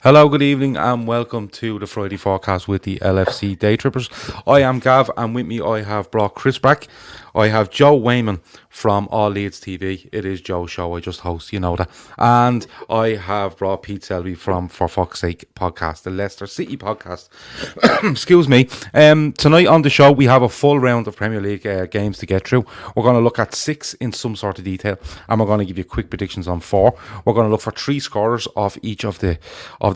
Hello, good evening, and welcome to the Friday forecast with the LFC Daytrippers. I am Gav, and with me I have brought Chris back. I have Joe Wayman from All Leeds TV. It is Joe's show, I just host, you know that. And I have brought Pete Selby from For Fuck's Sake podcast, the Leicester City podcast. Excuse me. Tonight on the show we have a full round of Premier League games to get through. We're going to look at 6 in some sort of detail, and we're going to give you quick predictions on 4. We're going to look for 3 scorers off each of the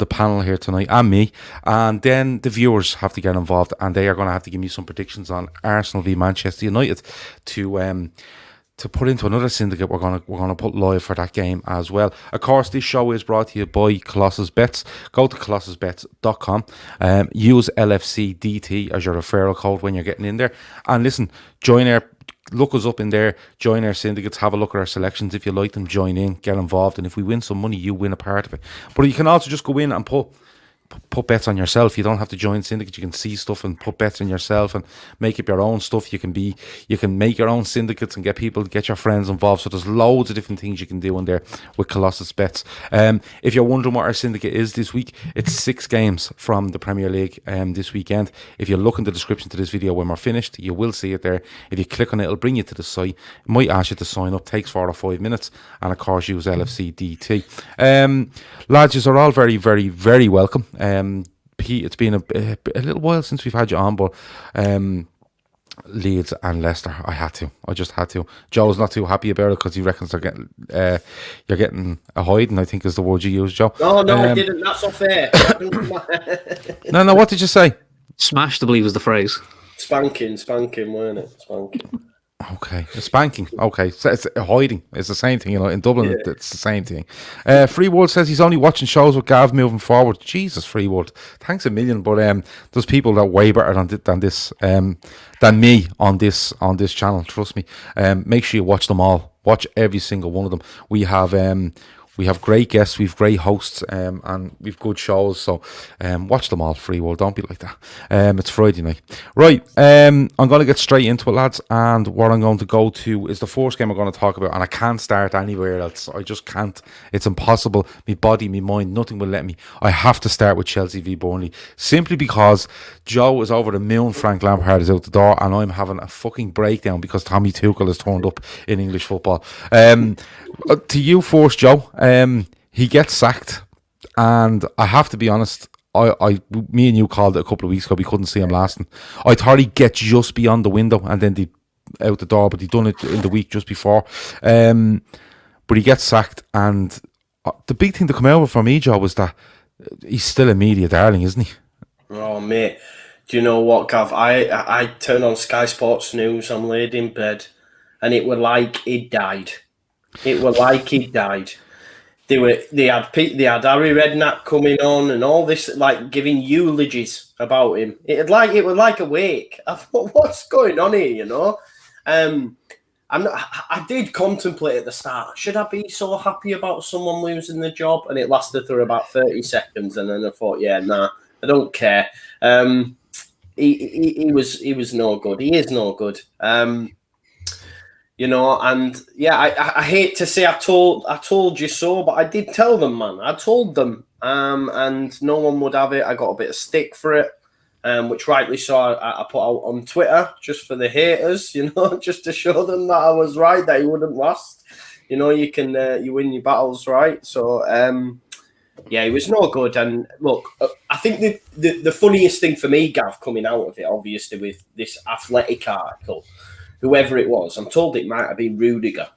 panel here tonight, and me, and then the viewers have to get involved, and they are going to have to give me some predictions on Arsenal v Manchester United to put into another syndicate. We're gonna put live for that game as well. Of course, this show is brought to you by Colossus Bets. Go to colossusbets.com, use LFCDT as your referral code when you're getting in there, and listen, look us up in there, join our syndicates, have a look at our selections. If you like them, join in, get involved, and if we win some money, you win a part of it. But you can also just go in and put bets on yourself. You don't have to join syndicate. You can see stuff and put bets on yourself and make up your own stuff. You can make your own syndicates and get your friends involved. So there's loads of different things you can do in there with Colossus Bets. If you're wondering what our syndicate is this week, it's 6 games from the Premier League this weekend. If you look in the description to this video when we're finished, you will see it there. If you click on it, it'll bring you to the site. It might ask you to sign up. Takes 4 or 5 minutes, and of course use LFCDT. Lads, you are all very, very, very welcome. Pete, it's been a little while since we've had you on, but Leeds and Leicester, I just had to. Joe's not too happy about it because he reckons you're getting a hiding, I think is the word you used, Joe. No, I didn't. That's not fair. No, what did you say? Smashed, I believe was the phrase. Spanking, weren't it? Spanking. Okay, spanking. Okay, so it's hiding. It's the same thing, in Dublin. Yeah. It's the same thing. Freeworld says he's only watching shows with Gav moving forward. Jesus, Freeworld, thanks a million. But there's people that are way better than me on this channel. Trust me. Make sure you watch them all. Watch every single one of them. We have great guests, we've great hosts, and we've good shows. So watch them all, Freeworld. Don't be like that. It's Friday night. Right, I'm going to get straight into it, lads. And what I'm going to go to is the first game I'm going to talk about. And I can't start anywhere else. I just can't. It's impossible. My body, my mind, nothing will let me. I have to start with Chelsea v Burnley. Simply because Joe is over the moon, Frank Lampard is out the door, and I'm having a fucking breakdown because Tommy Tuchel has turned up in English football. To you first, Joe. He gets sacked, and I have to be honest, me and you called it a couple of weeks ago. We couldn't see him lasting. I thought he'd get just beyond the window and then out the door, but he'd done it in the week just before. But he gets sacked, and the big thing to come out for me, Joe, was that he's still a media darling, isn't he? Oh, mate. Do you know what, Gav? I turn on Sky Sports News, I'm laid in bed, and it were like he'd died. They had Harry Redknapp coming on and all this, like giving eulogies about him. It was like a wake. I thought, what's going on here? I did contemplate at the start. Should I be so happy about someone losing the job? And it lasted for about 30 seconds, and then I thought, yeah, nah, I don't care. He was no good. He is no good. And yeah, I hate to say I told you so, but I did tell them, man. I told them, and no one would have it. I got a bit of stick for it, which rightly so I put out on Twitter just for the haters, just to show them that I was right, that he wouldn't last. You can you win your battles, right? So yeah, he was no good. And look, I think the funniest thing for me, Gav, coming out of it, obviously with this Athletic article. Whoever it was, I'm told it might have been Rudiger.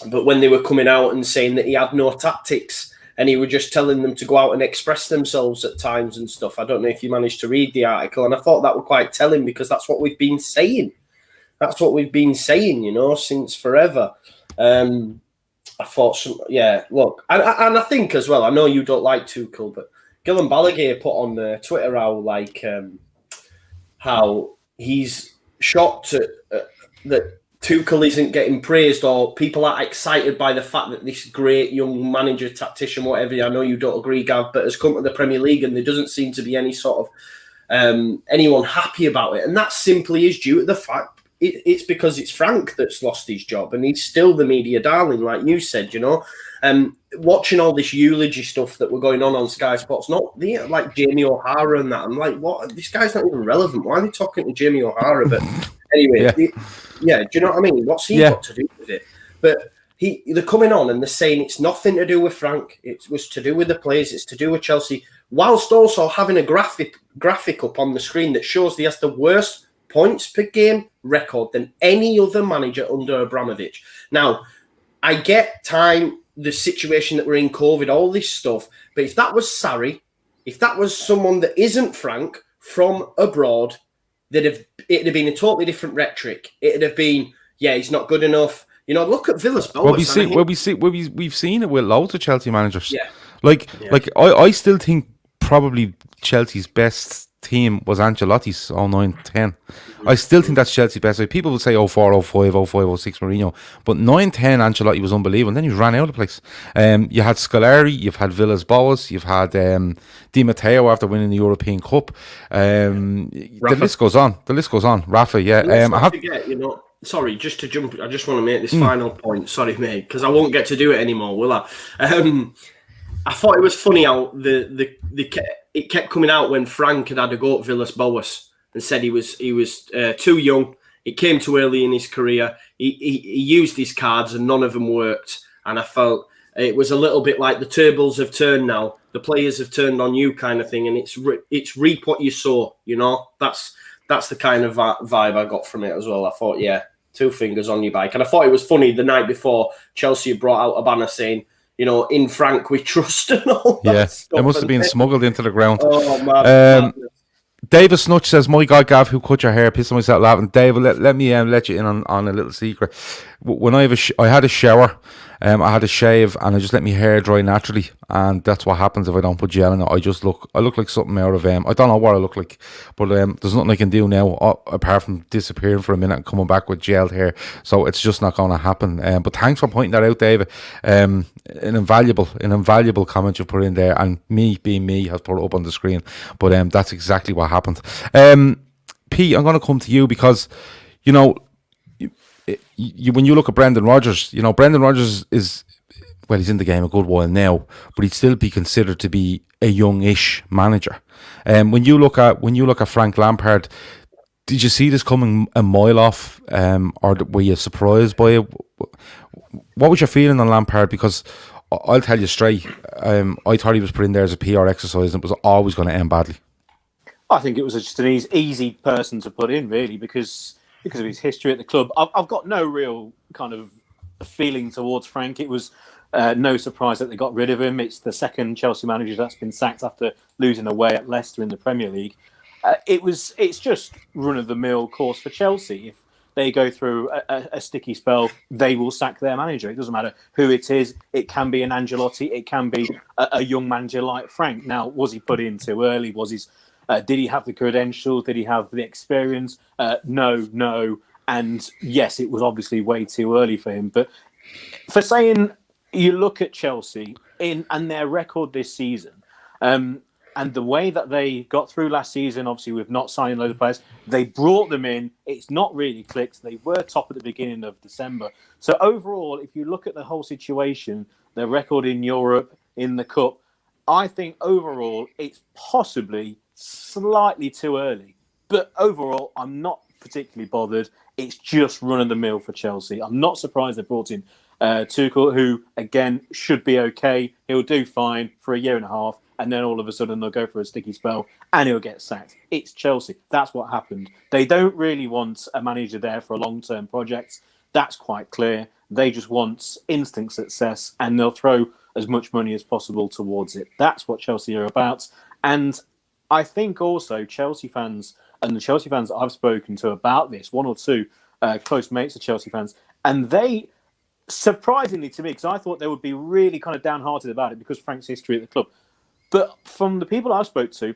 But when they were coming out and saying that he had no tactics and he were just telling them to go out and express themselves at times and stuff, I don't know if you managed to read the article. And I thought that were quite telling because that's what we've been saying. That's what we've been saying, since forever. I thought, look. And I think as well, I know you don't like Tuchel, but Gillan Balaguer put on Twitter how he's shocked that Tuchel isn't getting praised, or people are excited by the fact that this great young manager, tactician, whatever, I know you don't agree, Gav, but has come to the Premier League and there doesn't seem to be any sort of anyone happy about it. And that simply is due to the fact it's because it's Frank that's lost his job, and he's still the media darling, like you said. Watching all this eulogy stuff that were going on Sky Sports, like Jamie O'Hara and that. I'm like, what? This guy's not even relevant. Why are they talking to Jamie O'Hara? But anyway, do you know what I mean? What's he got to do with it? But they're coming on and they're saying it's nothing to do with Frank. It was to do with the players. It's to do with Chelsea, whilst also having a graphic up on the screen that shows he has the worst points per game record than any other manager under Abramovich. Now, I get the situation that we're in, COVID, all this stuff. But if that was Sarri, if that was someone that isn't Frank from abroad, it'd have been a totally different rhetoric. It'd have been, he's not good enough. Look at Villas-Boas. We've seen it with loads of Chelsea managers. I still think probably Chelsea's best team was Ancelotti's 09-10. I still think that's Chelsea's best. Like, people will say 04, 05, 05, 06 Mourinho, but 9-10 Ancelotti was unbelievable. And then he ran out of the place. You had Scolari, you've had Villas-Boas, you've had Di Matteo after winning the European Cup. The list goes on. Rafa, Sorry, just to jump, I just want to make this final point. Sorry, mate, because I won't get to do it anymore, will I? I thought it was funny how it kept coming out when Frank had a go at Villas-Boas and said he was too young. It came too early in his career. He used his cards and none of them worked. And I felt it was a little bit like the tables have turned now. The players have turned on you, kind of thing. And it's reap what you sow. That's the kind of vibe I got from it as well. I thought, two fingers on your bike. And I thought it was funny the night before Chelsea brought out a banner saying, in Frank we trust and all that stuff. It must have been smuggled into the ground. Oh, man. David Snutch says, my God, Gav, who cut your hair? Pissing myself laughing. David, let me let you in on a little secret. When I had a shower, I had a shave, and I just let my hair dry naturally, and that's what happens if I don't put gel in it. I look like something out of I don't know what I look like, but there's nothing I can do now apart from disappearing for a minute and coming back with gelled hair. So it's just not going to happen. But thanks for pointing that out, David. An invaluable comment you put in there, and me being me has put it up on the screen. But that's exactly what happened. Pete, I'm going to come to you because when you look at Brendan Rodgers, Brendan Rodgers is, well, he's in the game a good while now, but he'd still be considered to be a youngish manager. When you look at Frank Lampard, did you see this coming a mile off, or were you surprised by it? What was your feeling on Lampard? Because I'll tell you straight, I thought he was put in there as a PR exercise, and it was always going to end badly. I think it was just an easy person to put in, really, because of his history at the club. I've got no real kind of feeling towards Frank. It was no surprise that they got rid of him. It's the second Chelsea manager that's been sacked after losing away at Leicester in the Premier League. It's just run-of-the-mill course for Chelsea. If they go through a sticky spell, they will sack their manager. It doesn't matter who it is. It can be an Ancelotti. It can be a young manager like Frank. Now, was he put in too early? Did he have the credentials? Did he have the experience? No. And yes, it was obviously way too early for him. But for saying, you look at Chelsea and their record this season, and the way that they got through last season, obviously with not signing loads of players, they brought them in. It's not really clicked. They were top at the beginning of December. So overall, if you look at the whole situation, their record in Europe, in the Cup, I think overall it's possibly slightly too early. But overall, I'm not particularly bothered. It's just run-of-the-mill for Chelsea. I'm not surprised they brought in Tuchel, who, again, should be okay. He'll do fine for a year and a half, and then all of a sudden they'll go for a sticky spell, and he'll get sacked. It's Chelsea. That's what happened. They don't really want a manager there for a long-term project. That's quite clear. They just want instant success, and they'll throw as much money as possible towards it. That's what Chelsea are about. And I think also Chelsea fans, and the Chelsea fans that I've spoken to about this, one or two close mates of Chelsea fans, and they, surprisingly to me, because I thought they would be really kind of downhearted about it because of Frank's history at the club. But from the people I've spoke to,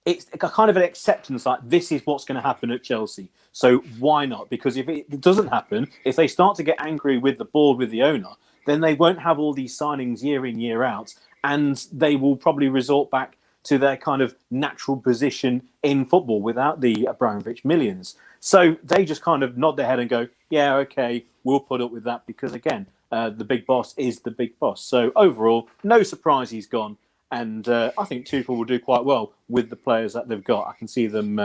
it's a kind of an acceptance, like this is what's going to happen at Chelsea. So why not? Because if it doesn't happen, if they start to get angry with the board, with the owner, then they won't have all these signings year in, year out, and they will probably resort back to their kind of natural position in football without the Abramovich millions. So they just kind of nod their head and go, yeah, okay, we'll put up with that because, again, the big boss is the big boss. So overall, no surprise he's gone. And I think Tuchel will do quite well with the players that they've got. I can see them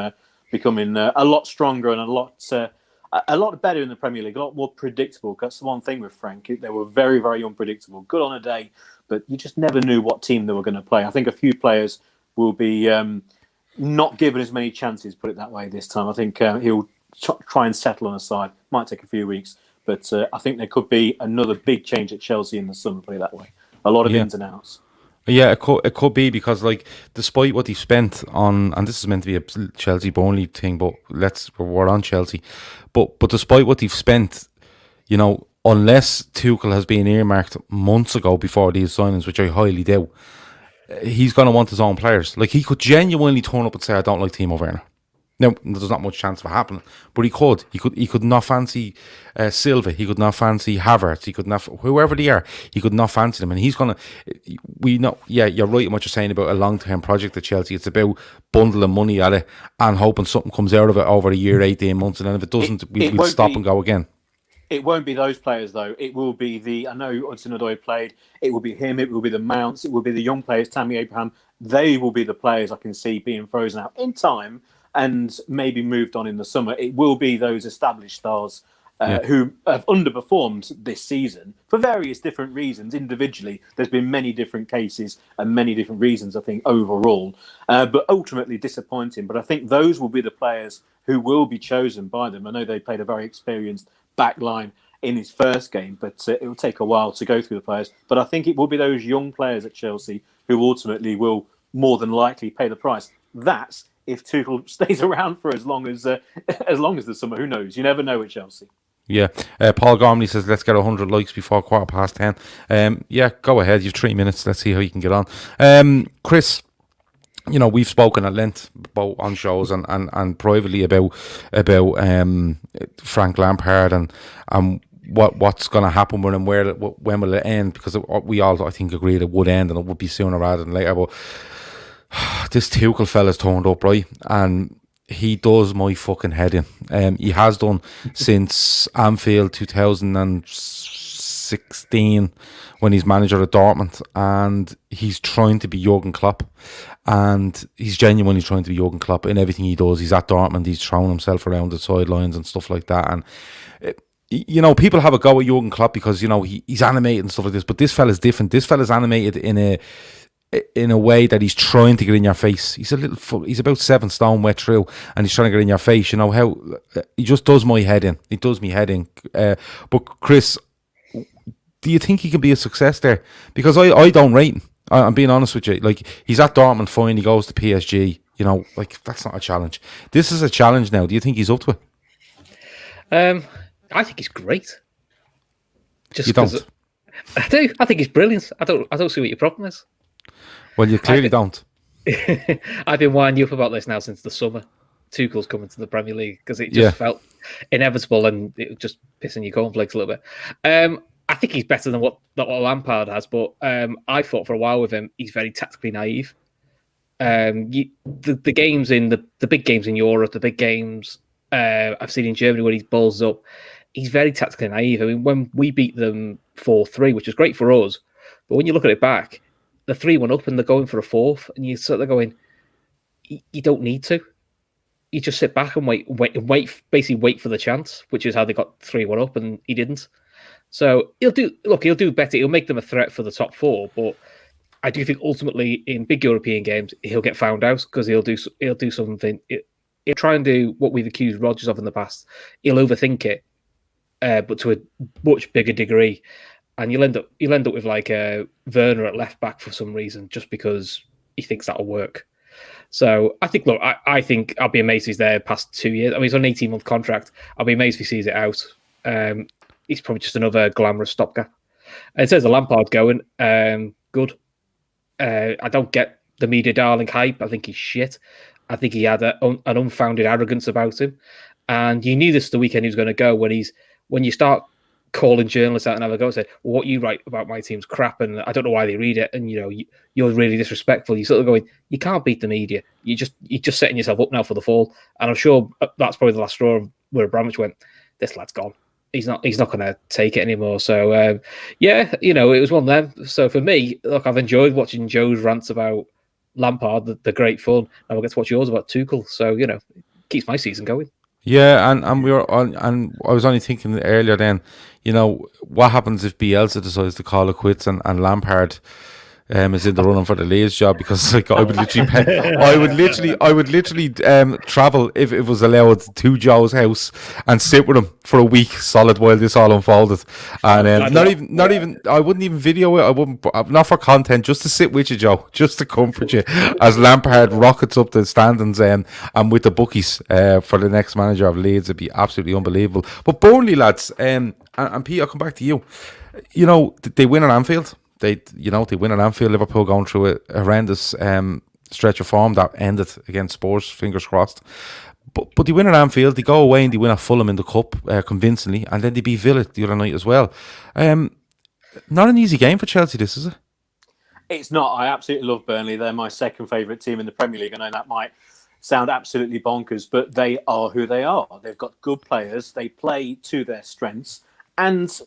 becoming a lot stronger and a lot better in the Premier League, a lot more predictable. That's the one thing with Frank. They were very, very unpredictable. Good on a day, but you just never knew what team they were going to play. I think a few players will be not given as many chances, put it that way, this time. I think he'll try and settle on a side. Might take a few weeks, but I think there could be another big change at Chelsea in the summer, put it that way. A lot of ins and outs. Yeah, it could be because, like, despite what they've spent on, and this is meant to be a Chelsea Burnley thing, but we're on Chelsea. But despite what they've spent, you know, unless Tuchel has been earmarked months ago before these signings, which I highly doubt, he's going to want his own players. Like, he could genuinely turn up and say, I don't like Timo Werner. Now, there's not much chance of it happening, but he could not fancy Silva. He could not fancy Havertz. He could not, whoever they are, he could not fancy them. And he's going to, we know, yeah, you're right in what you're saying about a long-term project at Chelsea. It's about bundling money at it and hoping something comes out of it over a year, 18 months. And then if it doesn't, we'll stop and go again. It won't be those players, though. It will be I know Hudson-Odoi played. It will be him. It will be the Mounts. It will be the young players, Tammy Abraham. They will be the players I can see being frozen out in time and maybe moved on in the summer. It will be those established stars who have underperformed this season for various different reasons. Individually, there's been many different cases and many different reasons, I think, overall. But ultimately disappointing. But I think those will be the players who will be chosen by them. I know they played a very experienced back line in his first game, but it will take a while to go through the players. But I think it will be those young players at Chelsea who ultimately will more than likely pay the price. That's if Tuchel stays around for as long as the summer. Who knows? You never know at Chelsea. Yeah. Paul Gormley says, let's get 100 likes before 10:15. Yeah, go ahead. You've 3 minutes. Let's see how you can get on. Chris, you know, we've spoken at length both on shows and privately about Frank Lampard and what's going to happen with him, when will it end? Because we all, I think, agreed it would end and it would be sooner rather than later. But this Tuchel fella's turned up, right? And he does my fucking head in. He has done since Anfield 2016 when he's manager at Dortmund, and he's trying to be Jurgen Klopp, and he's genuinely trying to be Jurgen Klopp in everything he does. He's at Dortmund, he's throwing himself around the sidelines and stuff like that, and you know, people have a go at Jurgen Klopp because, you know, he's animated and stuff like this, but this fella's different. This fella's animated in a way that he's trying to get in your face. He's he's about 7 stone wet through, and he's trying to get in your face. You know how he just does my head in. He does me head in. But Chris, do you think he can be a success there? Because I don't rate him. I'm being honest with you. Like, he's at Dortmund, fine. He goes to PSG. You know, like, that's not a challenge. This is a challenge now. Do you think he's up to it? I think he's great. You don't? I do. I think he's brilliant. I don't see what your problem is. Well, you clearly don't. I've been winding you up about this now since the summer. Tuchel's coming to the Premier League because it just felt inevitable and it was just pissing your cornflakes a little bit. I think he's better than what Lampard has, but I thought for a while with him, he's very tactically naive. The games in the big games in Europe, the big games I've seen in Germany when he balls up, he's very tactically naive. I mean, when we beat them 4-3, which was great for us, but when you look at it back, the 3-1 up and they're going for a fourth, and you're sort of going, you don't need to. You just sit back and basically wait for the chance, which is how they got 3-1 up, and he didn't. So he'll do better. He'll make them a threat for the top 4, but I do think ultimately in big European games he'll get found out because he'll do something. He'll try and do what we've accused Rodgers of in the past. He'll overthink it, but to a much bigger degree. And you'll end up with like Werner at left back for some reason, just because he thinks that'll work. So I think, look, I think I'll be amazed if he's there past 2 years. I mean, he's on an 18-month contract. I'll be amazed if he sees it out. He's probably just another glamorous stopgap. In terms of Lampard going, good. I don't get the media darling hype. I think he's shit. I think he had an unfounded arrogance about him. And you knew this the weekend he was going to go when you start calling journalists out and have a go and say, well, what you write about my team's crap and I don't know why they read it, and you're really disrespectful. You're sort of going, you can't beat the media. You're just setting yourself up now for the fall. And I'm sure that's probably the last straw where Abramovich went, this lad's gone. He's not going to take it anymore. So it was one of them. So for me, look, I've enjoyed watching Joe's rants about Lampard, the great fun. Now we'll get to watch yours about Tuchel. So it keeps my season going. Yeah, and we were on, and I was only thinking earlier then, what happens if Bielsa decides to call it quits and Lampard is in the running for the Leeds job, because like I would literally travel, if it was allowed, to Joe's house and sit with him for a week solid while this all unfolded, and not even I wouldn't even video it. I wouldn't, not for content, just to sit with you, Joe, just to comfort you as Lampard rockets up the standings and with the bookies for the next manager of Leeds. It'd be absolutely unbelievable. But Burnley, lads, and Pete, I'll come back to you. They win at Anfield. They win at Anfield. Liverpool going through a horrendous stretch of form that ended against Spurs. Fingers crossed. But they win at Anfield. They go away and they win at Fulham in the cup convincingly, and then they beat Villa the other night as well. Not an easy game for Chelsea, this, is it? It's not. I absolutely love Burnley. They're my second favourite team in the Premier League. I know that might sound absolutely bonkers, but they are who they are. They've got good players. They play to their strengths, and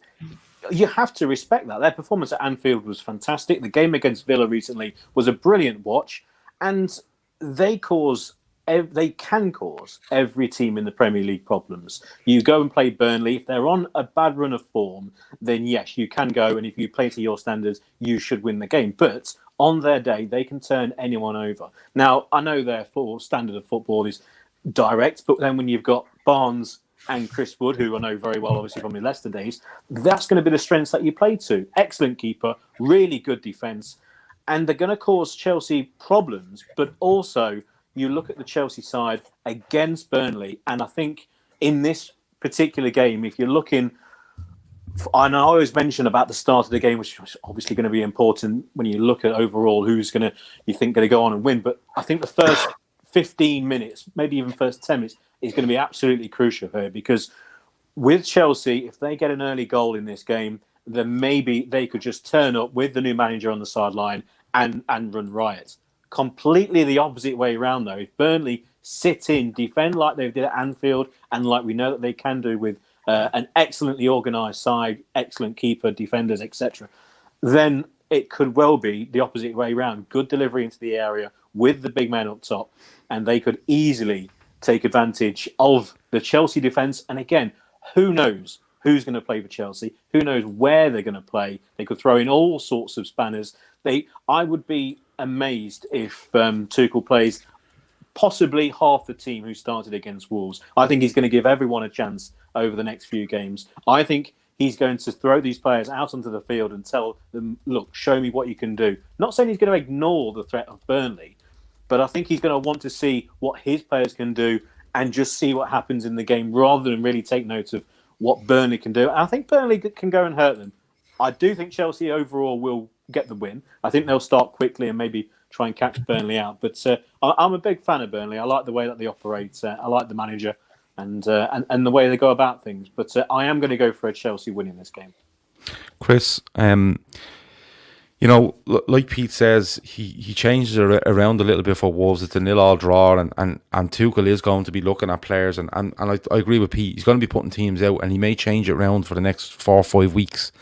you have to respect that. Their performance at Anfield was fantastic. The game against Villa recently was a brilliant watch, and they can cause every team in the Premier League problems. You go and play Burnley. If they're on a bad run of form, then yes, you can go, and if you play to your standards, you should win the game. But on their day, they can turn anyone over. Now, I know their standard of football is direct, but then when you've got Barnes and Chris Wood, who I know very well, obviously from the Leicester days, that's going to be the strengths that you play to. Excellent keeper, really good defence, and they're going to cause Chelsea problems. But also, you look at the Chelsea side against Burnley, and I think in this particular game, if you're looking, and I always mention about the start of the game, which is obviously going to be important when you look at overall who's going to go on and win. But I think the first 15 minutes, maybe even first 10 minutes, is going to be absolutely crucial here, because with Chelsea, if they get an early goal in this game, then maybe they could just turn up with the new manager on the sideline and run riot. Completely the opposite way around, though. If Burnley sit in, defend like they did at Anfield, and like we know that they can do with an excellently organised side, excellent keeper, defenders, etc., then it could well be the opposite way around. Good delivery into the area with the big man up top, and they could easily take advantage of the Chelsea defence. And again, who knows who's going to play for Chelsea? Who knows where they're going to play? They could throw in all sorts of spanners. I would be amazed if Tuchel plays possibly half the team who started against Wolves. I think he's going to give everyone a chance over the next few games. I think he's going to throw these players out onto the field and tell them, look, show me what you can do. Not saying he's going to ignore the threat of Burnley, but I think he's going to want to see what his players can do and just see what happens in the game rather than really take note of what Burnley can do. And I think Burnley can go and hurt them. I do think Chelsea overall will get the win. I think they'll start quickly and maybe try and catch Burnley out. But I'm a big fan of Burnley. I like the way that they operate. I like the manager and the way they go about things. But I am going to go for a Chelsea win in this game. Chris, like Pete says, he changes it around a little bit for Wolves. It's a 0-0 draw, and Tuchel is going to be looking at players, and I agree with Pete. He's going to be putting teams out, and he may change it around for the next 4 or 5 weeks,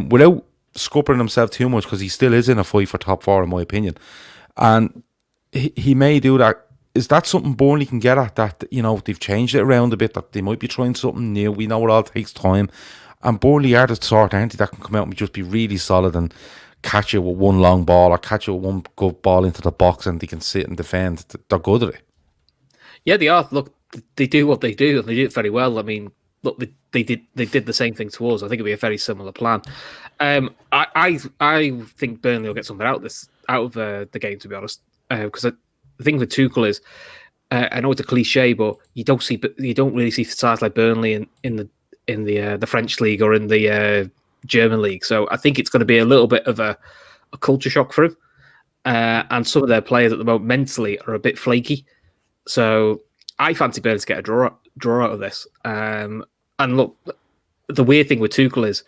without scuppering himself too much, because he still is in a fight for top 4, in my opinion, and he may do that. Is that something Burnley can get at? That they've changed it around a bit, that they might be trying something new. We know it all takes time, and Burnley are the sort, aren't they, that can come out and just be really solid and catch you with one long ball or catch you with one good ball into the box, and they can sit and defend. They're good at it. Yeah, they are. Look, they do what they do, and they do it very well. I mean, look, they did the same thing to us. I think it'll be a very similar plan. I think Burnley will get something out of the game, to be honest. Because the thing with Tuchel is, I know it's a cliche, but you don't really see sides like Burnley in the French league or in the German league. So I think it's going to be a little bit of a culture shock for him. And some of their players at the moment mentally are a bit flaky. So I fancy Burnley to get a draw out of this. And look, the weird thing with Tuchel is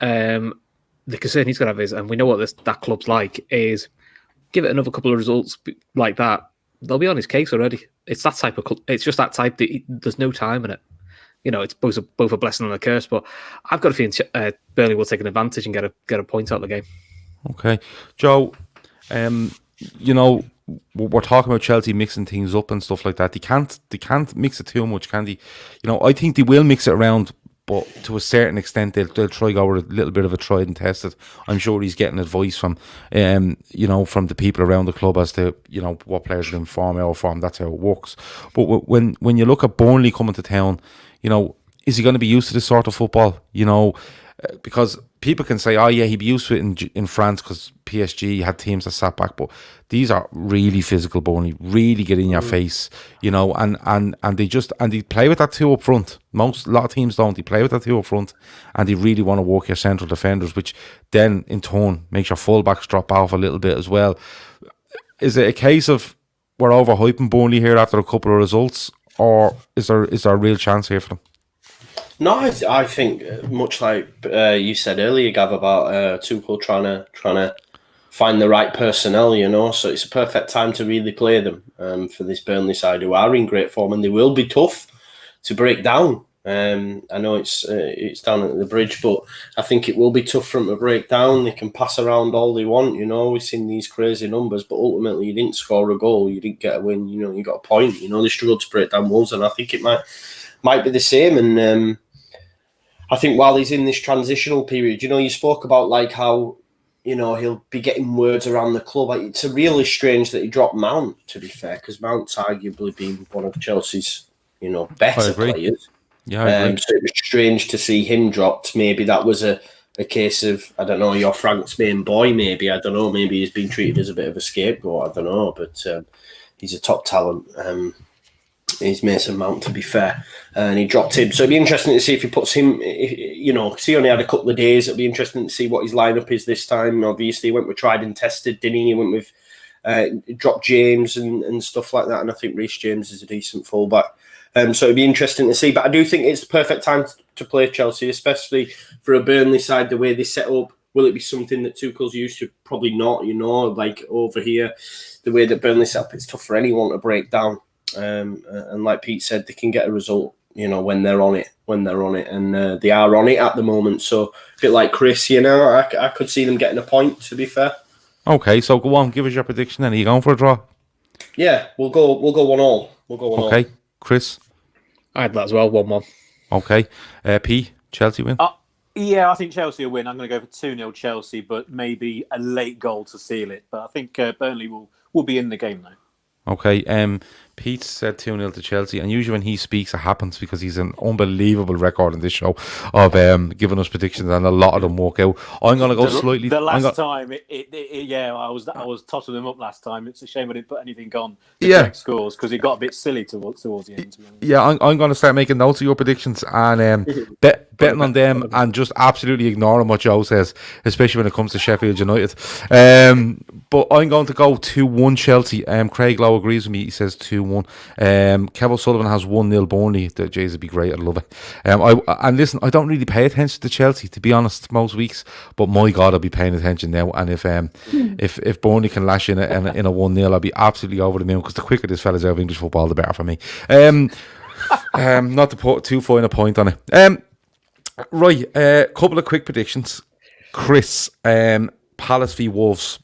the concern he's going to have is, and we know what that club's like, is give it another couple of results like that, they'll be on his case already. It's that type of club. It's just that type that there's no time in it. It's both a blessing and a curse. But I've got a feeling Burnley will take an advantage and get a point out of the game. Okay, Joe. We're talking about Chelsea mixing things up and stuff like that. They can't mix it too much, can they? I think they will mix it around, but to a certain extent, they'll try go with a little bit of a tried and tested. I'm sure he's getting advice from, from the people around the club as to, what players are in form, out of form. That's how it works. But when you look at Burnley coming to town, is he going to be used to this sort of football? Because people can say, oh yeah, he'd be used to it in France because PSG had teams that sat back, but these are really physical Burnley, really get in your face, and they play with that two up front. A lot of teams don't. They play with that two up front, and they really want to work your central defenders, which then in turn makes your fullbacks drop off a little bit as well. Is it a case of we're overhyping Burnley here after a couple of results, or is there a real chance here for them? No, I think much like you said earlier, Gav, about Tuchel trying to find the right personnel, so it's a perfect time to really play them for this Burnley side who are in great form, and they will be tough to break down. I know it's down at the bridge, but I think it will be tough for them to break down. They can pass around all they want, we've seen these crazy numbers, but ultimately you didn't score a goal, you didn't get a win, you got a point. They struggled to break down Wolves, and I think it might be the same. And I think while he's in this transitional period, you spoke about like how, he'll be getting words around the club. Like, it's really strange that he dropped Mount, to be fair, because Mount's arguably been one of Chelsea's, better players. Yeah, I agree. So it was strange to see him dropped. Maybe that was a case of, I don't know, you're Frank's main boy, maybe. I don't know. Maybe he's been treated as a bit of a scapegoat. I don't know. But he's a top talent. He's Mason Mount, to be fair, and he dropped him. So it'd be interesting to see if he puts him, because he only had a couple of days. It'll be interesting to see what his lineup is this time. Obviously, he went with tried and tested, didn't he? He went with dropped James and stuff like that, and I think Reece James is a decent fullback. So it'd be interesting to see. But I do think it's the perfect time to play Chelsea, especially for a Burnley side, the way they set up. Will it be something that Tuchel's used to? Probably not, like over here, the way that Burnley set up, it's tough for anyone to break down. And like Pete said, they can get a result, when they're on it, and they are on it at the moment. So a bit like Chris, I could see them getting a point, to be fair. Okay, so go on, give us your prediction then. Are you going for a draw? Yeah, we'll go 1-1. We'll go 1-1. Okay, Chris? I'd that as well, 1-1. Okay, P, Chelsea win? Yeah, I think Chelsea will win. I'm going to go for 2-0 Chelsea, but maybe a late goal to seal it. But I think Burnley will be in the game though. Okay, Pete said 2-0 to Chelsea, and usually when he speaks, it happens because he's an unbelievable record in this show of giving us predictions, and a lot of them work out. I'm going to go slightly. The last time, I was totting them up last time. It's a shame I didn't put anything on to check scores because it got a bit silly towards the end. Yeah, I'm going to start making notes of your predictions and betting on them and just absolutely ignoring what Joe says, especially when it comes to Sheffield United. But I'm going to go 2-1 Chelsea. Craig Lowe agrees with me. He says 2-1. Kevin Sullivan has 1-0 Burnley. The Jays would be great. I'd love it. And listen, I don't really pay attention to Chelsea, to be honest, most weeks. But my God, I'll be paying attention now. And if Burnley can lash in a 1-0, I'll be absolutely over the moon, because the quicker this fella's out of English football, the better for me. Not to put too fine a point on it. Right, couple of quick predictions. Chris, Palace v Wolves.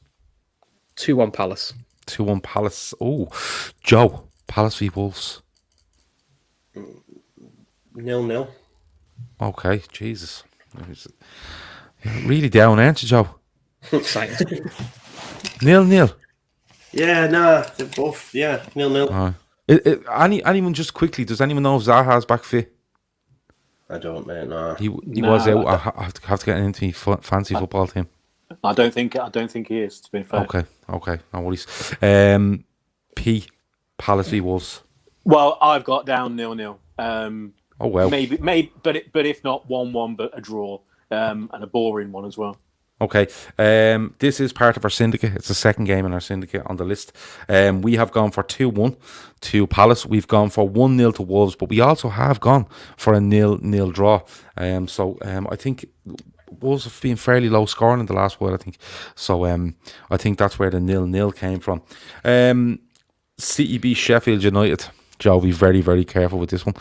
2-1 Palace. 2-1 Palace. Oh, Joe, Palace v Wolves. 0-0. Okay, Jesus. You're really down, aren't you, Joe? 0-0. Yeah, nah, they're both. Yeah, 0-0. Anyone, just quickly, does anyone know if Zaha's back fit? I don't, mate. Nah. He was out. I have to get into fancy football team. I don't think he is, to be fair. Okay, no worries. P, Palace v Wolves. Well, I've got down 0-0. Oh well. Maybe, but if not 1-1, but a draw, and a boring one as well. Okay. This is part of our syndicate. It's the second game in our syndicate on the list. We have gone for 2-1 to Palace. We've gone for 1-0 to Wolves, but we also have gone for a 0-0 draw. I think Wolves have been fairly low scoring in the last while, I think. So I think that's where the 0-0 came from. City beat Sheffield United. Joe, be very, very careful with this one.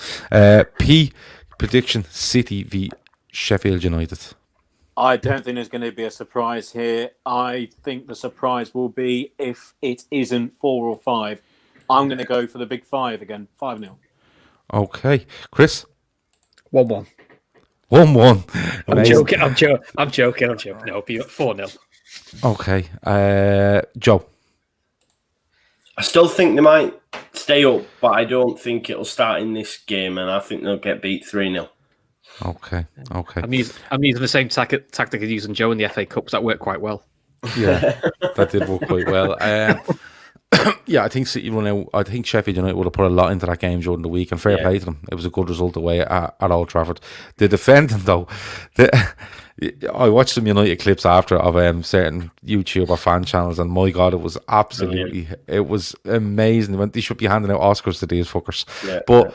P, prediction, City v Sheffield United. I don't think there's going to be a surprise here. I think the surprise will be if it isn't 4 or 5. I'm going to go for the big 5 again, 5-0. Okay. Chris? 1-1. 1-1. I'm joking. No, be 4-0. Okay. Joe? I still think they might stay up, but I don't think it'll start in this game, and I think they'll get beat 3-0. Okay. I'm using the same tactic as using Joe in the FA Cups. That worked quite well. Yeah, that did work quite well. Yeah, I think City run out. I think Sheffield United would have put a lot into that game during the week, and fair play to them. It was a good result away at Old Trafford. The defending, though, I watched some United clips after of certain YouTube or fan channels, and my God, it was absolutely, it was amazing. They should be handing out Oscars to these fuckers. Yeah, but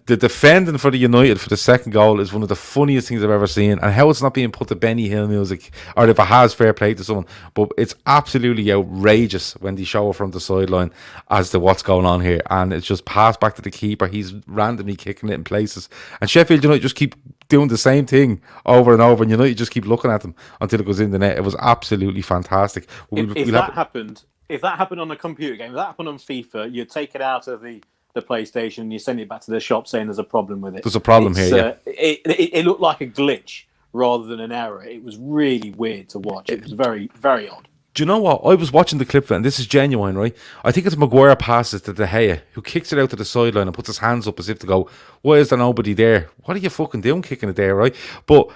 the defending for the United for the second goal is one of the funniest things I've ever seen, and how it's not being put to Benny Hill music, or if it has, fair play to someone, but it's absolutely outrageous when they show it from the sideline as to what's going on here, and it's just passed back to the keeper. He's randomly kicking it in places, and Sheffield United just keep doing the same thing over and over, and you just keep looking at them until it goes in the net. It was absolutely fantastic. If that happened on a computer game, if that happened on FIFA, you'd take it out of the PlayStation and you send it back to the shop saying there's a problem with it. There's a problem here, yeah. It looked like a glitch rather than an error. It was really weird to watch. It was very, very odd. Do you know what? I was watching the clip, and this is genuine, right? I think it's Maguire passes to De Gea, who kicks it out to the sideline and puts his hands up as if to go, why is there nobody there? What are you fucking doing kicking it there, right? But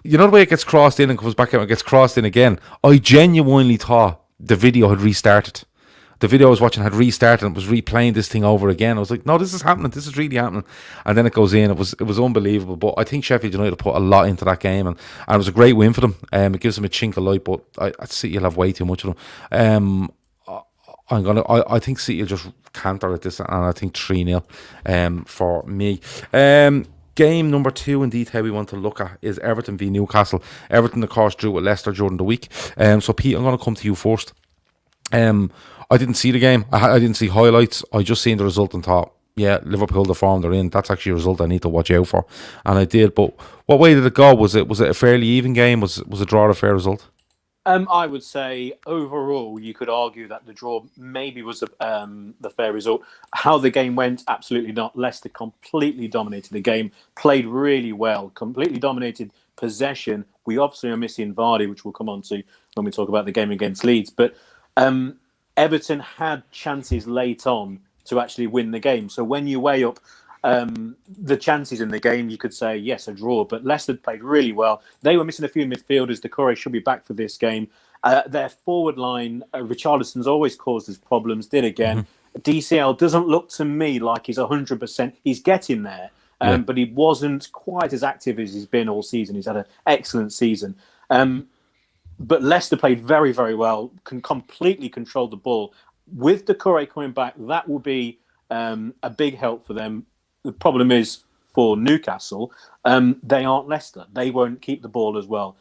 you know the way it gets crossed in and comes back out and gets crossed in again? I genuinely thought the video had restarted. The video I was watching had restarted and it was replaying this thing over again. I was like, no, this is happening. This is really happening. And then it goes in. It was unbelievable. But I think Sheffield United put a lot into that game, and it was a great win for them. It gives them a chink of light, but I see you'll have way too much of them. I think City will just canter at this, and I think 3-0 for me. Game number 2 in detail we want to look at is Everton v Newcastle. Everton, of course, drew with Leicester during the week. So Pete, I'm going to come to you first. I didn't see the game. I didn't see highlights. I just seen the result and thought, yeah, Liverpool, the form they're in, that's actually a result I need to watch out for. And I did. But what way did it go? Was it a fairly even game? Was a draw a fair result? I would say overall, you could argue that the draw maybe was the fair result. How the game went, absolutely not. Leicester completely dominated the game, played really well, completely dominated possession. We obviously are missing Vardy, which we'll come on to when we talk about the game against Leeds. But Everton had chances late on to actually win the game. So when you weigh up the chances in the game, you could say, yes, a draw. But Leicester played really well. They were missing a few midfielders. Doucouré should be back for this game. Their forward line, Richarlison's always caused us problems, did again. Mm-hmm. DCL doesn't look to me like he's 100%. He's getting there, but he wasn't quite as active as he's been all season. He's had an excellent season. But Leicester played very, very well, can completely control the ball. With Doucouré coming back, that will be a big help for them. The problem is for Newcastle, they aren't Leicester. They won't keep the ball as well.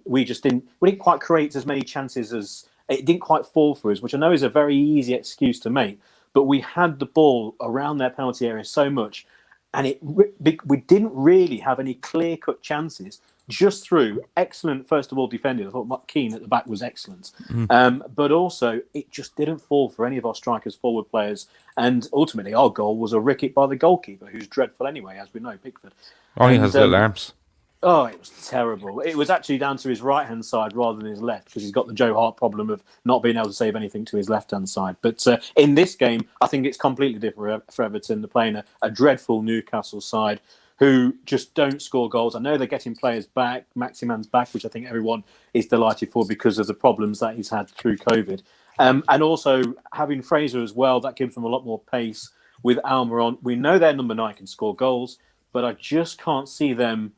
We didn't quite create as many chances as it didn't quite fall for us, which I know is a very easy excuse to make. But we had the ball around their penalty area so much, and we didn't really have any clear-cut chances. Just through excellent, first of all, defending. I thought Keane at the back was excellent. But also, it just didn't fall for any of our strikers, forward players. And ultimately, our goal was a ricket by the goalkeeper, who's dreadful anyway, as we know, Pickford. Only has little arms. Oh, it was terrible. It was actually down to his right-hand side rather than his left, because he's got the Joe Hart problem of not being able to save anything to his left-hand side. But in this game, I think it's completely different for Everton. They're playing a dreadful Newcastle side who just don't score goals. I know they're getting players back. Maximan's back, which I think everyone is delighted for because of the problems that he's had through COVID. And also having Fraser as well, that gives them a lot more pace. With Almiron, we know their number 9 can score goals, but I just can't see them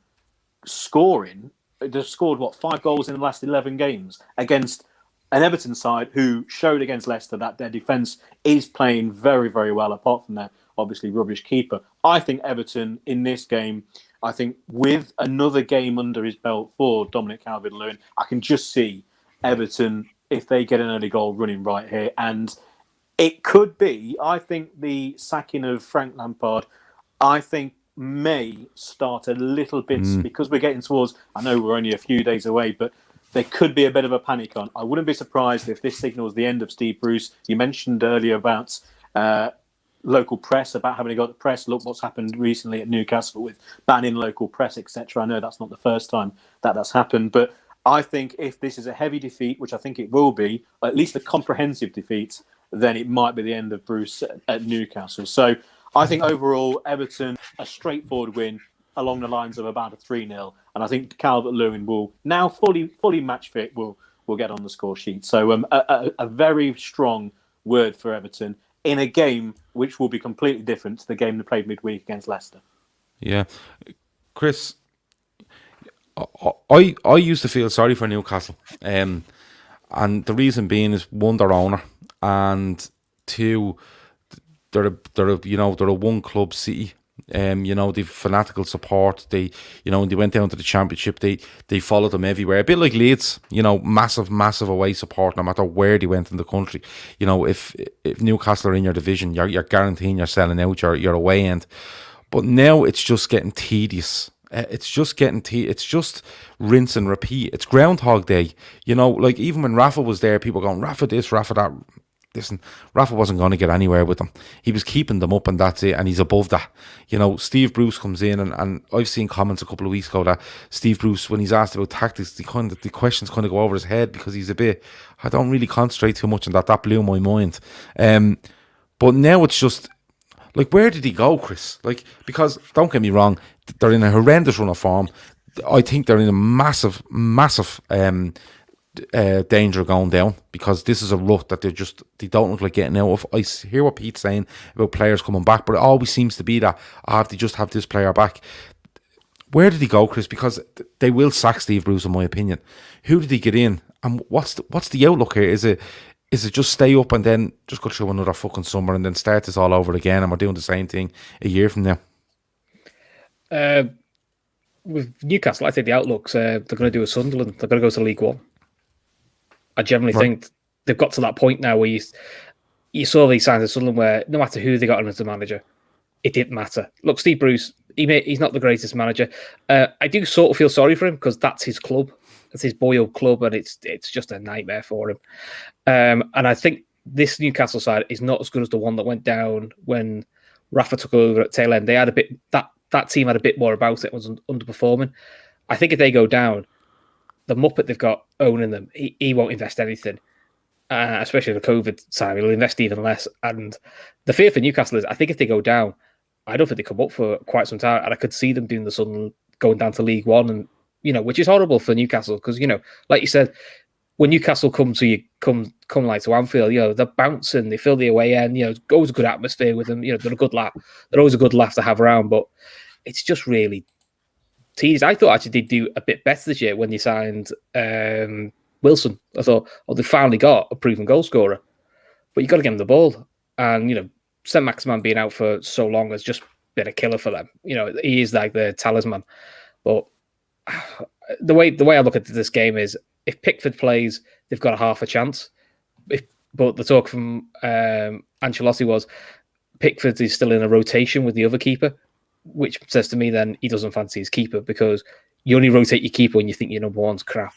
scoring they've scored, 5 goals in the last 11 games against an Everton side who showed against Leicester that their defence is playing very, very well, apart from their obviously rubbish keeper. I think Everton in this game, I think with another game under his belt for Dominic Calvert-Lewin, I can just see Everton, if they get an early goal, running right here. And it could be, I think the sacking of Frank Lampard, I think may start a little bit, because we're getting towards, I know we're only a few days away, but there could be a bit of a panic on. I wouldn't be surprised if this signals the end of Steve Bruce. You mentioned earlier about local press, about having got the press. Look what's happened recently at Newcastle with banning local press, etc. I know that's not the first time that that's happened, but I think if this is a heavy defeat, which I think it will be, at least a comprehensive defeat, then it might be the end of Bruce at Newcastle. So I think overall, Everton, a straightforward win along the lines of about a 3-0. And I think Calvert-Lewin will, now fully match fit, will get on the score sheet. So a very strong word for Everton in a game which will be completely different to the game they played midweek against Leicester. Yeah. Chris, I used to feel sorry for Newcastle. And the reason being is, one, their owner, and two, they're a one club city. The fanatical support. They went down to the Championship. They followed them everywhere. A bit like Leeds, massive away support no matter where they went in the country. If Newcastle are in your division, you're guaranteeing you're selling out your away end. But now it's just getting tedious. It's just rinse and repeat. It's Groundhog Day. Like even when Rafa was there, people going, Rafa this, Rafa that. Listen, Rafa wasn't going to get anywhere with them. He was keeping them up, and that's it, and he's above that. Steve Bruce comes in, and I've seen comments a couple of weeks ago that Steve Bruce, when he's asked about tactics, the questions kind of go over his head, because he's a bit, I don't really concentrate too much on that. That blew my mind. But now it's just, like, where did he go, Chris? Like, because, don't get me wrong, they're in a horrendous run of form. I think they're in a massive danger of going down, because this is a rut that they don't look like getting out of. I hear what Pete's saying about players coming back, but it always seems to be that they just have this player back. Where did he go, Chris? Because they will sack Steve Bruce, in my opinion. Who did he get in, and what's the outlook here? Is it just stay up and then just go through another fucking summer and then start this all over again, and we're doing the same thing a year from now? With Newcastle, I think the outlook's they're going to do a Sunderland. They're going to go to League One. I generally think they've got to that point now where you saw these signs of Sunderland where no matter who they got on as a manager, it didn't matter. Look, Steve Bruce, he's not the greatest manager. I do sort of feel sorry for him, because that's his club. That's his boy-old club, and it's just a nightmare for him. And I think this Newcastle side is not as good as the one that went down when Rafa took over at tail end. They had a bit, that team had a bit more about it, was underperforming. I think if they go down, the Muppet they've got owning them, he won't invest anything, especially the COVID time. He'll invest even less. And the fear for Newcastle is, I think if they go down, I don't think they come up for quite some time. And I could see them doing the Sunderland, going down to League One, and which is horrible for Newcastle, because like you said, when Newcastle come like to Anfield, they're bouncing, they fill the away end. It's always a good atmosphere with them. They're a good laugh. They're always a good laugh to have around, but it's just really teased. I thought actually they'd do a bit better this year when they signed Wilson. I thought, they finally got a proven goal scorer, but you got to give him the ball. And St. Maximin being out for so long has just been a killer for them. He is like the talisman. But the way I look at this game is, if Pickford plays, they've got a half a chance. But the talk from Ancelotti was Pickford is still in a rotation with the other keeper, which says to me then he doesn't fancy his keeper, because you only rotate your keeper when you think your number one's crap.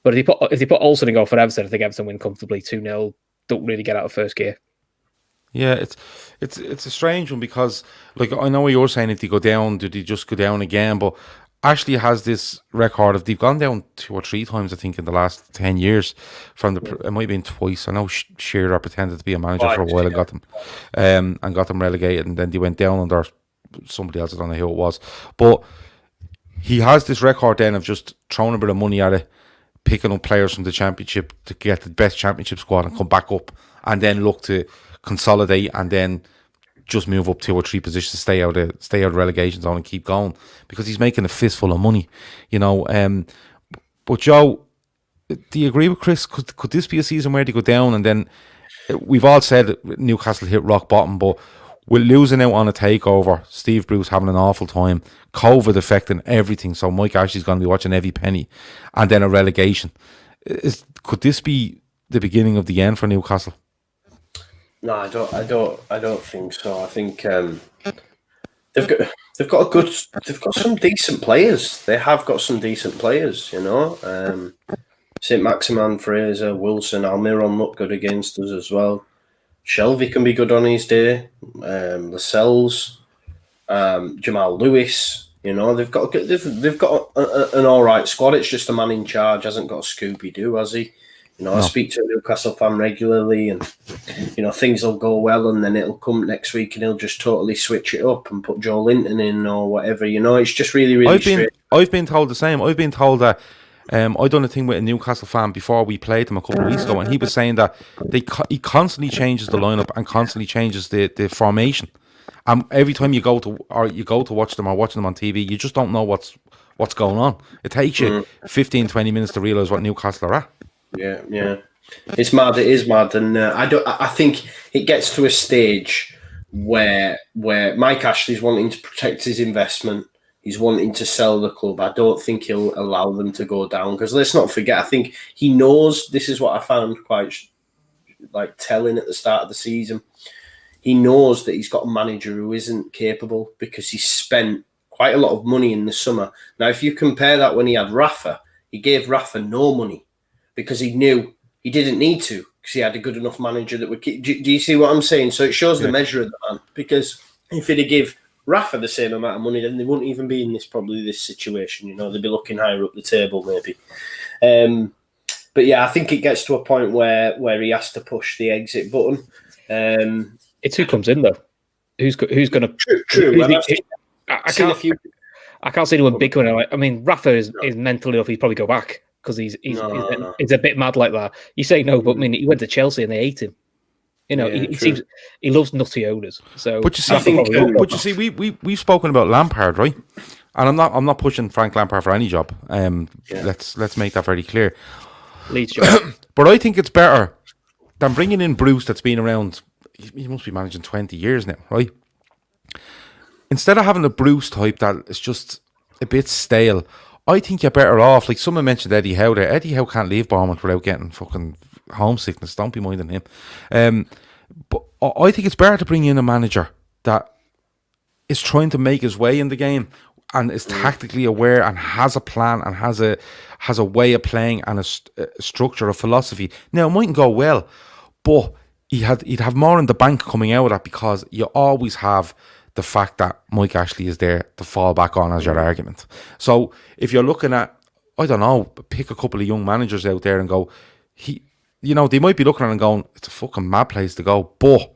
But if they put Olsen in goal for Everton, I think Everton win comfortably 2-0. Don't really get out of first gear. Yeah, it's a strange one, because like, I know what you're saying, if they go down, do they just go down again? But Ashley has this record of, they've gone down 2 or 3 times, I think, in the last 10 years. It might have been twice. I know Shearer pretended to be a manager for a while and got them relegated, and then they went down under somebody else. I don't know who it was, but he has this record then of just throwing a bit of money at it, picking up players from the Championship to get the best Championship squad and come back up, and then look to consolidate and then just move up 2 or 3 positions, stay out of relegation zone and keep going, because he's making a fistful of money, you know. But Joe, do you agree with Chris? Could this be a season where they go down, and then we've all said Newcastle hit rock bottom, but we're losing out on a takeover, Steve Bruce having an awful time, COVID affecting everything, so Mike Ashley's going to be watching every penny, and then a relegation. Could this be the beginning of the end for Newcastle? No, I don't think so. I think they've got some decent players. They have got some decent players, you know. St. Maximan, Fraser, Wilson, Almiron look good against us as well. Shelvey can be good on his day. Lascelles, Jamal Lewis. You know, they've got an all right squad. It's just the man in charge hasn't got a Scooby-Doo, has he? You know, no. I speak to a Newcastle fan regularly, and you know, things will go well, and then it'll come next week, and he'll just totally switch it up and put Joe Linton in or whatever. You know, it's just really, really strange. I've been told the same. I've been told that. I done a thing with a Newcastle fan before we played them a couple of weeks ago, and he was saying that he constantly changes the lineup and constantly changes the formation. And every time you go to watch them or watching them on TV, you just don't know what's going on. It takes you 15, 20 minutes to realise what Newcastle are at. Yeah. It's mad. It is mad, and I think it gets to a stage where Mike Ashley's wanting to protect his investment. He's wanting to sell the club. I don't think he'll allow them to go down, because let's not forget, I think he knows, this is what I found quite telling at the start of the season. He knows that he's got a manager who isn't capable, because he spent quite a lot of money in the summer. Now, if you compare that when he had Rafa, he gave Rafa no money because he knew he didn't need to, because he had a good enough manager that would keep. Do you see what I'm saying? So it shows the measure of the man, because if he'd have give Rafa the same amount of money, then they wouldn't even be in this situation. You know, they'd be looking higher up the table maybe. But yeah, I think it gets to a point where he has to push the exit button. It's who comes in though. Who's going to? True. I can't see anyone big coming out. I mean, Rafa is mental enough. He'd probably go back, because he's a bit mad like that. You say no, but I mean, he went to Chelsea and they hate him. You know, he loves nutty owners. So, but you see, we've spoken about Lampard, right? And I'm not pushing Frank Lampard for any job. Let's make that very clear. Leeds job. But I think it's better than bringing in Bruce, that's been around. He must be managing 20 years now, right? Instead of having a Bruce type that is just a bit stale, I think you're better off. Like someone mentioned Eddie Howe there. Eddie Howe can't leave Bournemouth without getting fucking homesickness. Don't be minding him. But I think it's better to bring in a manager that is trying to make his way in the game and is tactically aware and has a plan and has a way of playing and a structure, a philosophy. Now, it mightn't go well, but he'd have more in the bank coming out of that, because you always have the fact that Mike Ashley is there to fall back on as your argument. So if you're looking at, I don't know, pick a couple of young managers out there and go, they might be looking at it and going, it's a fucking mad place to go. But,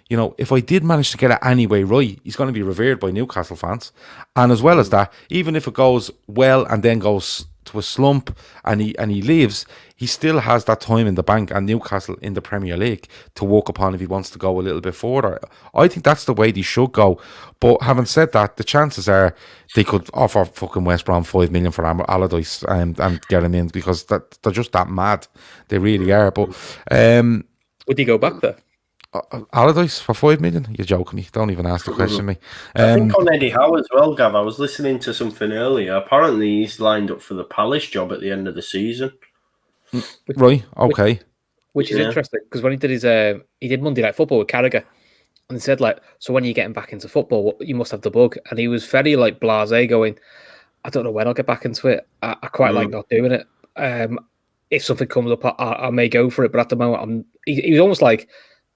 if I did manage to get it anyway right, he's going to be revered by Newcastle fans. And as well as that, even if it goes well and then goes to a slump and he leaves, he still has that time in the bank and Newcastle in the Premier League to work upon if he wants to go a little bit further. I think that's the way they should go. But having said that, the chances are they could offer fucking West Brom 5 million for Allardyce and get him in, because they're just that mad. They really are. But would he go back there? Allardyce for 5 million? You're joking me. Don't even ask the question, me. I think on Eddie Howe as well, Gav. I was listening to something earlier. Apparently, he's lined up for the Palace job at the end of the season. Right. Okay. Which is interesting, because when he did he did Monday Night Football with Carragher, and he said so when you're getting back into football, you must have the bug. And he was very blasé, going, I don't know when I'll get back into it. I quite like not doing it. If something comes up, I may go for it. But at the moment, he was almost like,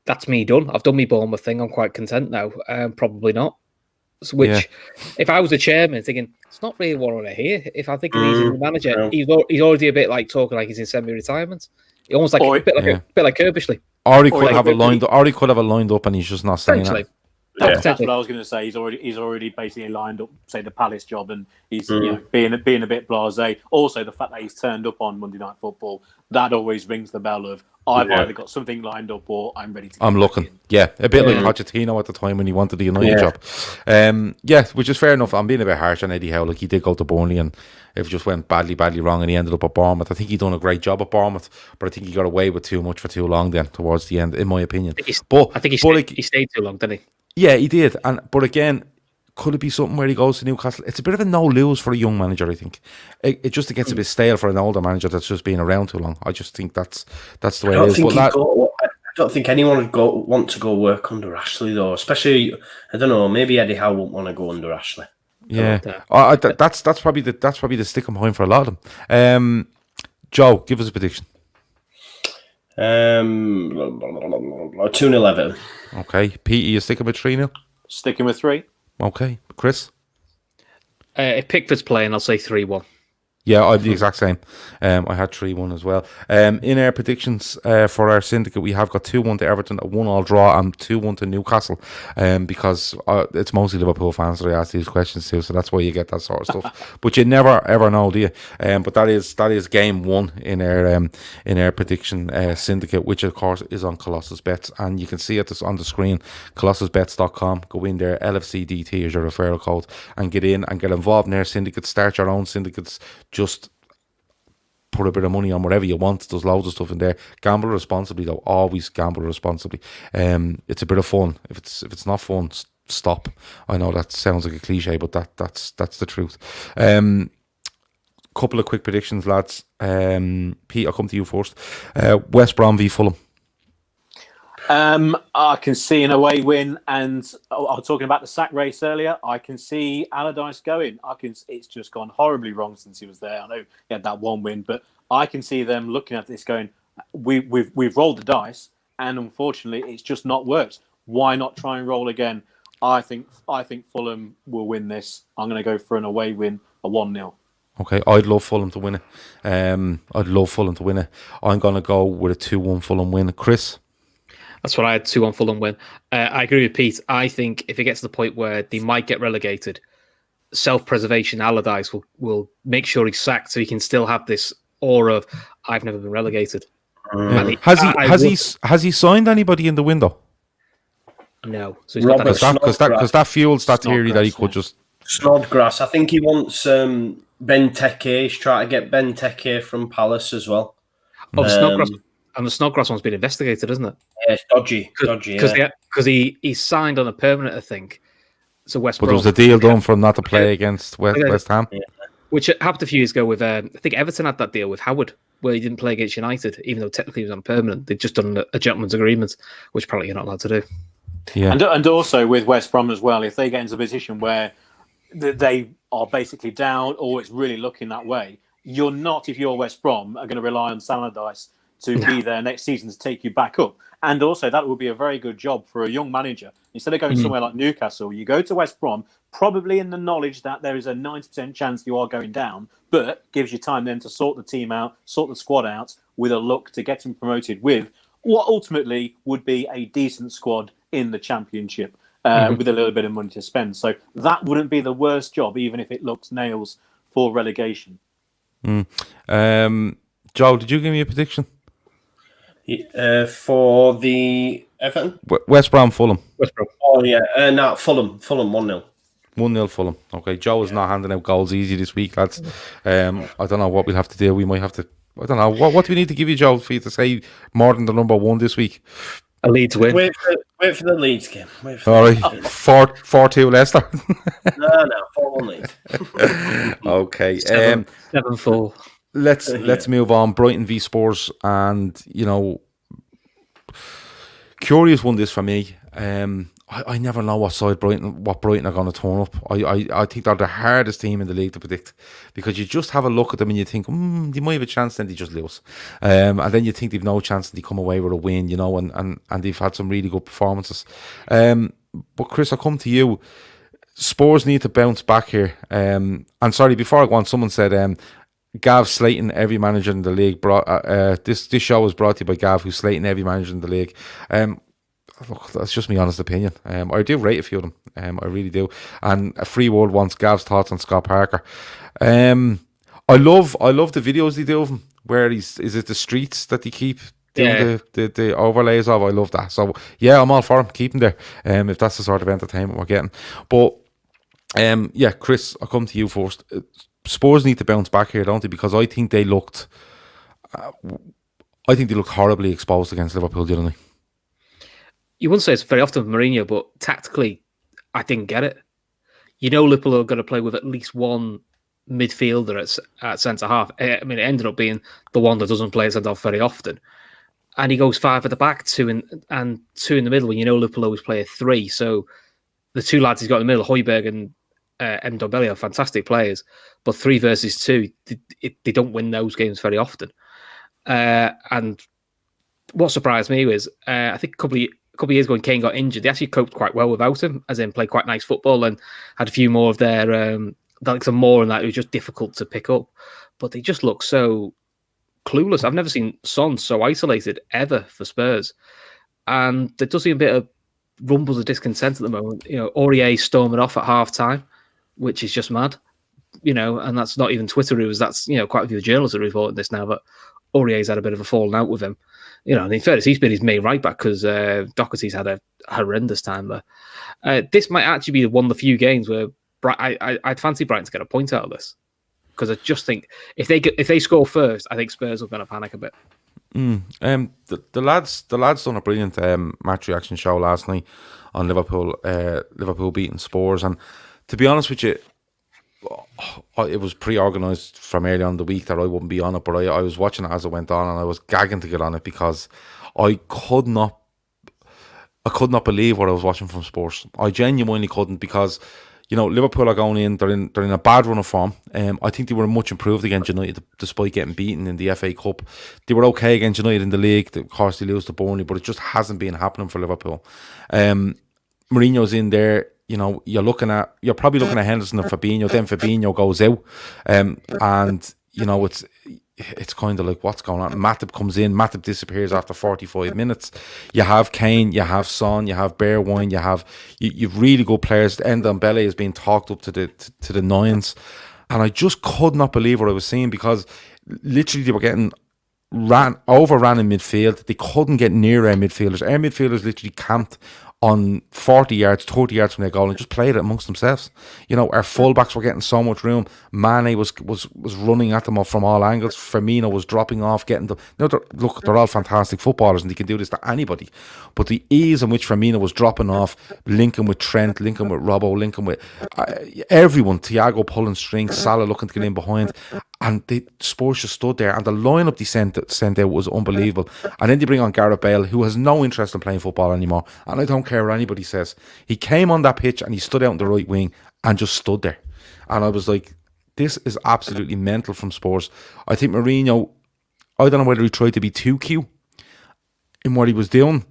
that's me done. I've done my Bournemouth thing. I'm quite content now. Probably not. If I was the chairman, thinking it's not really what I want to hear. If I think he's the manager, he's already a bit talking like he's in semi-retirement. He almost a bit like Kirbishley. Or he could have it lined up, and he's just not saying that. That's what I was going to say. He's already basically lined up, say, the Palace job, and he's being a bit blasé. Also, the fact that he's turned up on Monday Night Football, that always rings the bell of I've either got something lined up or I'm ready to. I'm looking. Yeah, a bit like Pochettino at the time when he wanted the United job. Which is fair enough. I'm being a bit harsh on Eddie Howe. Like, he did go to Burnley and it just went badly wrong, and he ended up at Bournemouth. I think he done a great job at Bournemouth, but I think he got away with too much for too long then towards the end, in my opinion. I think he stayed too long, didn't he? Yeah, he did. But again, could it be something where he goes to Newcastle? It's a bit of a no-lose for a young manager, I think. It just gets a bit stale for an older manager that's just been around too long. I just think that's the way it is. I don't think anyone would want to go work under Ashley, though. Especially, I don't know, maybe Eddie Howe won't want to go under Ashley. Yeah, that's probably the sticking point for a lot of them. Joe, give us a prediction. 2-0 Everton. Okay, Pete, you sticking with 3-0? Sticking with 3. Okay, Chris. If Pickford's playing, I'll say 3-1. Yeah, I'm the exact same. I had 3-1 as well. In our predictions for our syndicate, we have got 2-1 to Everton, a 1-1 draw, and 2-1 to Newcastle. Because it's mostly Liverpool fans that I ask these questions to, so that's why you get that sort of stuff. But you never ever know, do you? But that is game 1 in our prediction syndicate, which of course is on Colossus Bets, and you can see it on the screen. ColossusBets.com. Go in there. LFCDT is your referral code, and get in and get involved in our syndicate. Start your own syndicates. Just put a bit of money on whatever you want. There's loads of stuff in there. Gamble responsibly, though. Always gamble responsibly. It's a bit of fun. If it's not fun, stop. I know that sounds like a cliche, but that's the truth. Couple of quick predictions, lads. Pete, I'll come to you first. West Brom v Fulham. I can see an away win, and I was talking about the sack race earlier. I can see Allardyce going. It's just gone horribly wrong since he was there. I know he had that one win, but I can see them looking at this going, we've rolled the dice, and unfortunately, it's just not worked. Why not try and roll again? I think Fulham will win this. I'm going to go for an away win, a 1-0. Okay, I'd love Fulham to win it. I'm going to go with a 2-1 Fulham win. Chris? That's what I had, 2-1 Fulham win. I agree with Pete. I think if it gets to the point where they might get relegated, self-preservation Allardyce will make sure he's sacked so he can still have this aura of, I've never been relegated. Has he signed anybody in the window? No. So he's got because that fuels that theory that he could just... Snodgrass. I think he wants Benteke. He's trying to get Benteke from Palace as well. Oh, Snodgrass. And the Snodgrass one's been investigated, isn't it? Yeah, it's dodgy. Because he signed on a permanent, I think. So West Brom. But there was a deal done for him not to play against West Ham. Yeah. Which happened a few years ago with, I think Everton had that deal with Howard, where he didn't play against United, even though technically he was on permanent. They'd just done a gentleman's agreement, which probably you're not allowed to do. Yeah. And also with West Brom as well, if they get into a position where they are basically down or it's really looking that way, you're not, if you're West Brom, are going to rely on Allardyce to be there next season to take you back up. And also that would be a very good job for a young manager. Instead of going somewhere like Newcastle, you go to West Brom, probably in the knowledge that there is a 90% chance you are going down, but gives you time then to sort the team out, sort the squad out with a look to get him promoted with what ultimately would be a decent squad in the Championship with a little bit of money to spend. So that wouldn't be the worst job, even if it looks nails for relegation. Joe, did you give me a prediction? For the Everton? West Brom, Fulham. West Brom. Oh, yeah. No, Fulham 1-0. 1-0 Fulham. Okay, Joe is not handing out goals easy this week, lads. I don't know what we'll have to do. We might have to... I don't know. What do we need to give you, Joe, for you to say more than the number 1 this week? A Leeds win. Wait for the Leeds game. All right. 4-2 Leicester. No, 4-1 Leeds. Okay. 7-4. Let's move on. Brighton v Spurs, and curious one this for me. I never know what Brighton are going to turn up. I think they're the hardest team in the league to predict, because you just have a look at them and you think, they might have a chance, then they just lose, and then you think they've no chance and they come away with a win, and they've had some really good performances. But Chris, I'll come to you. Spurs need to bounce back here. And sorry, before I go on, someone said Gav slating every manager in the league. This show is brought to you by Gav, who's slating every manager in the league. look, that's just my honest opinion. I do rate a few of them. I really do. And a free world wants Gav's thoughts on Scott Parker. I love the videos they do of him, where is it the streets that they keep doing the overlays of. I love that. So yeah, I'm all for him. Keep him there. If that's the sort of entertainment we're getting. But yeah, Chris, I'll come to you first. Spurs need to bounce back here, don't they? Because I think they looked horribly exposed against Liverpool, didn't they? You wouldn't say it's very often for Mourinho, but tactically, I didn't get it. Liverpool are going to play with at least one midfielder at centre half. I mean, it ended up being the one that doesn't play centre half very often, and he goes 5 at the back, 2 in the middle. When Liverpool always play a 3, so the 2 lads he's got in the middle, Højbjerg and Ndombele, are fantastic players, but 3 versus 2, they don't win those games very often. And what surprised me was I think a couple of years ago when Kane got injured, they actually coped quite well without him, as in played quite nice football and had a few more of their like some more, and that it was just difficult to pick up. But they just look so clueless. I've never seen Son so isolated ever for Spurs, and there does seem a bit of rumbles of discontent at the moment. Aurier storming off at half time, which is just mad. And that's not even Twitter rumors. That's quite a few journalists are reporting this now, but Aurier's had a bit of a falling out with him. And in fairness, he's been his main right back because Doherty's had a horrendous time there. This might actually be one of the few games where I'd fancy Brighton to get a point out of this, because I just think if they score first, I think Spurs are going to panic a bit. The lads done a brilliant match reaction show last night on Liverpool beating Spurs, and to be honest with you, it was pre-organised from early on in the week that I wouldn't be on it, but I was watching it as it went on, and I was gagging to get on it because I could not believe what I was watching from Spurs. I genuinely couldn't, because Liverpool are going in. They're in a bad run of form. I think they were much improved against United, despite getting beaten in the FA Cup. They were okay against United in the league. Of course, they lose to Burnley, but it just hasn't been happening for Liverpool. Mourinho's in there. You're probably looking at Henderson and Fabinho. Then Fabinho goes out, and it's kind of like, what's going on? Matip comes in. Matip disappears after 45 minutes. You have Kane, you have Son, you have Bergwijn, you've really good players. Ndombele is being talked up to the nines, and I just could not believe what I was seeing, because literally they were getting overran in midfield. They couldn't get near our midfielders. Our midfielders literally camped on 40 yards, 30 yards from their goal and just played it amongst themselves. Our fullbacks were getting so much room. Mane was running at them from all angles. Firmino was dropping off, getting them. They're all fantastic footballers and they can do this to anybody. But the ease in which Firmino was dropping off, linking with Trent, linking with Robbo, linking with everyone, Thiago pulling strings, Salah looking to get in behind. And the Spurs just stood there, and the lineup they sent out was unbelievable. And then they bring on Gareth Bale, who has no interest in playing football anymore. And I don't care what anybody says. He came on that pitch and he stood out on the right wing and just stood there. And I was like, this is absolutely mental from Spurs. I think Mourinho, I don't know whether he tried to be too cute in what he was doing,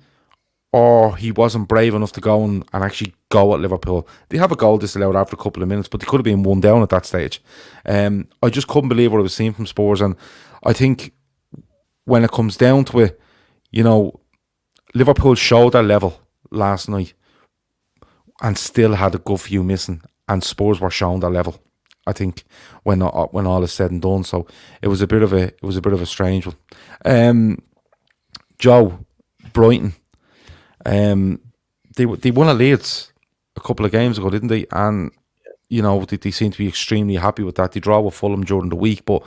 or he wasn't brave enough to go and actually go at Liverpool. They have a goal disallowed after a couple of minutes, but they could have been 1 down at that stage. I just couldn't believe what I was seeing from Spurs, and I think when it comes down to it, Liverpool showed their level last night and still had a good few missing, and Spurs were showing their level, I think, when all is said and done. So it was a bit of a strange one. Joe, Brighton. They won at Leeds a couple of games ago, didn't they? And they seem to be extremely happy with that. They draw with Fulham during the week, but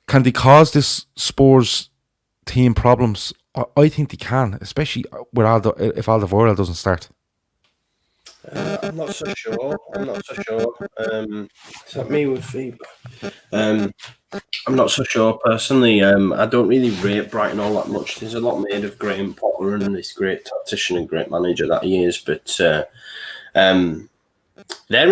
can they cause this Spurs team problems? I think they can, especially with if Alderweireld doesn't start. I'm not so sure. Is that me with feedback? I'm not so sure personally. I don't really rate Brighton all that much. There's a lot made of Graham Potter and this great tactician and great manager that he is, but they're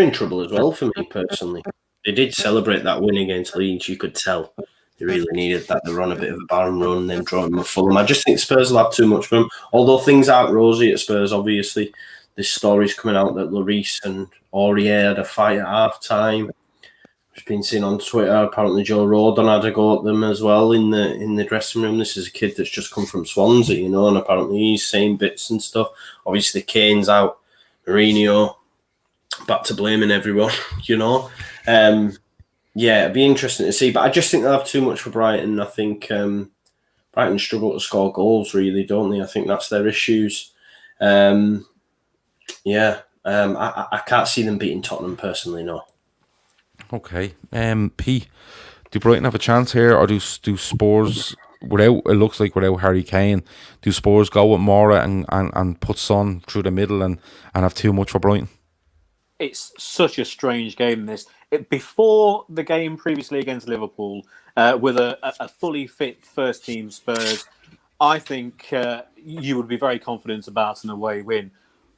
in trouble as well for me personally. They did celebrate that win against Leeds. You could tell they really needed that. They were on a bit of a barren run, then drawing with Fulham. I just think Spurs will have too much for them. Although things aren't rosy at Spurs, obviously. There's stories coming out that Lloris and Aurier had a fight at half time. It's been seen on Twitter. Apparently, Joe Rodon had a go at them as well in the dressing room. This is a kid that's just come from Swansea, and apparently he's saying bits and stuff. Obviously, Kane's out. Mourinho back to blaming everyone. It'd be interesting to see. But I just think they'll have too much for Brighton. I think Brighton struggle to score goals, really, don't they? I think that's their issues. I can't see them beating Tottenham personally, no. Okay. P, do Brighton have a chance here, or do Spurs, without Harry Kane, do Spurs go with Mora and put Son through the middle and have too much for Brighton? It's such a strange game, this. Before the game previously against Liverpool, with a fully fit first team Spurs, I think you would be very confident about an away win.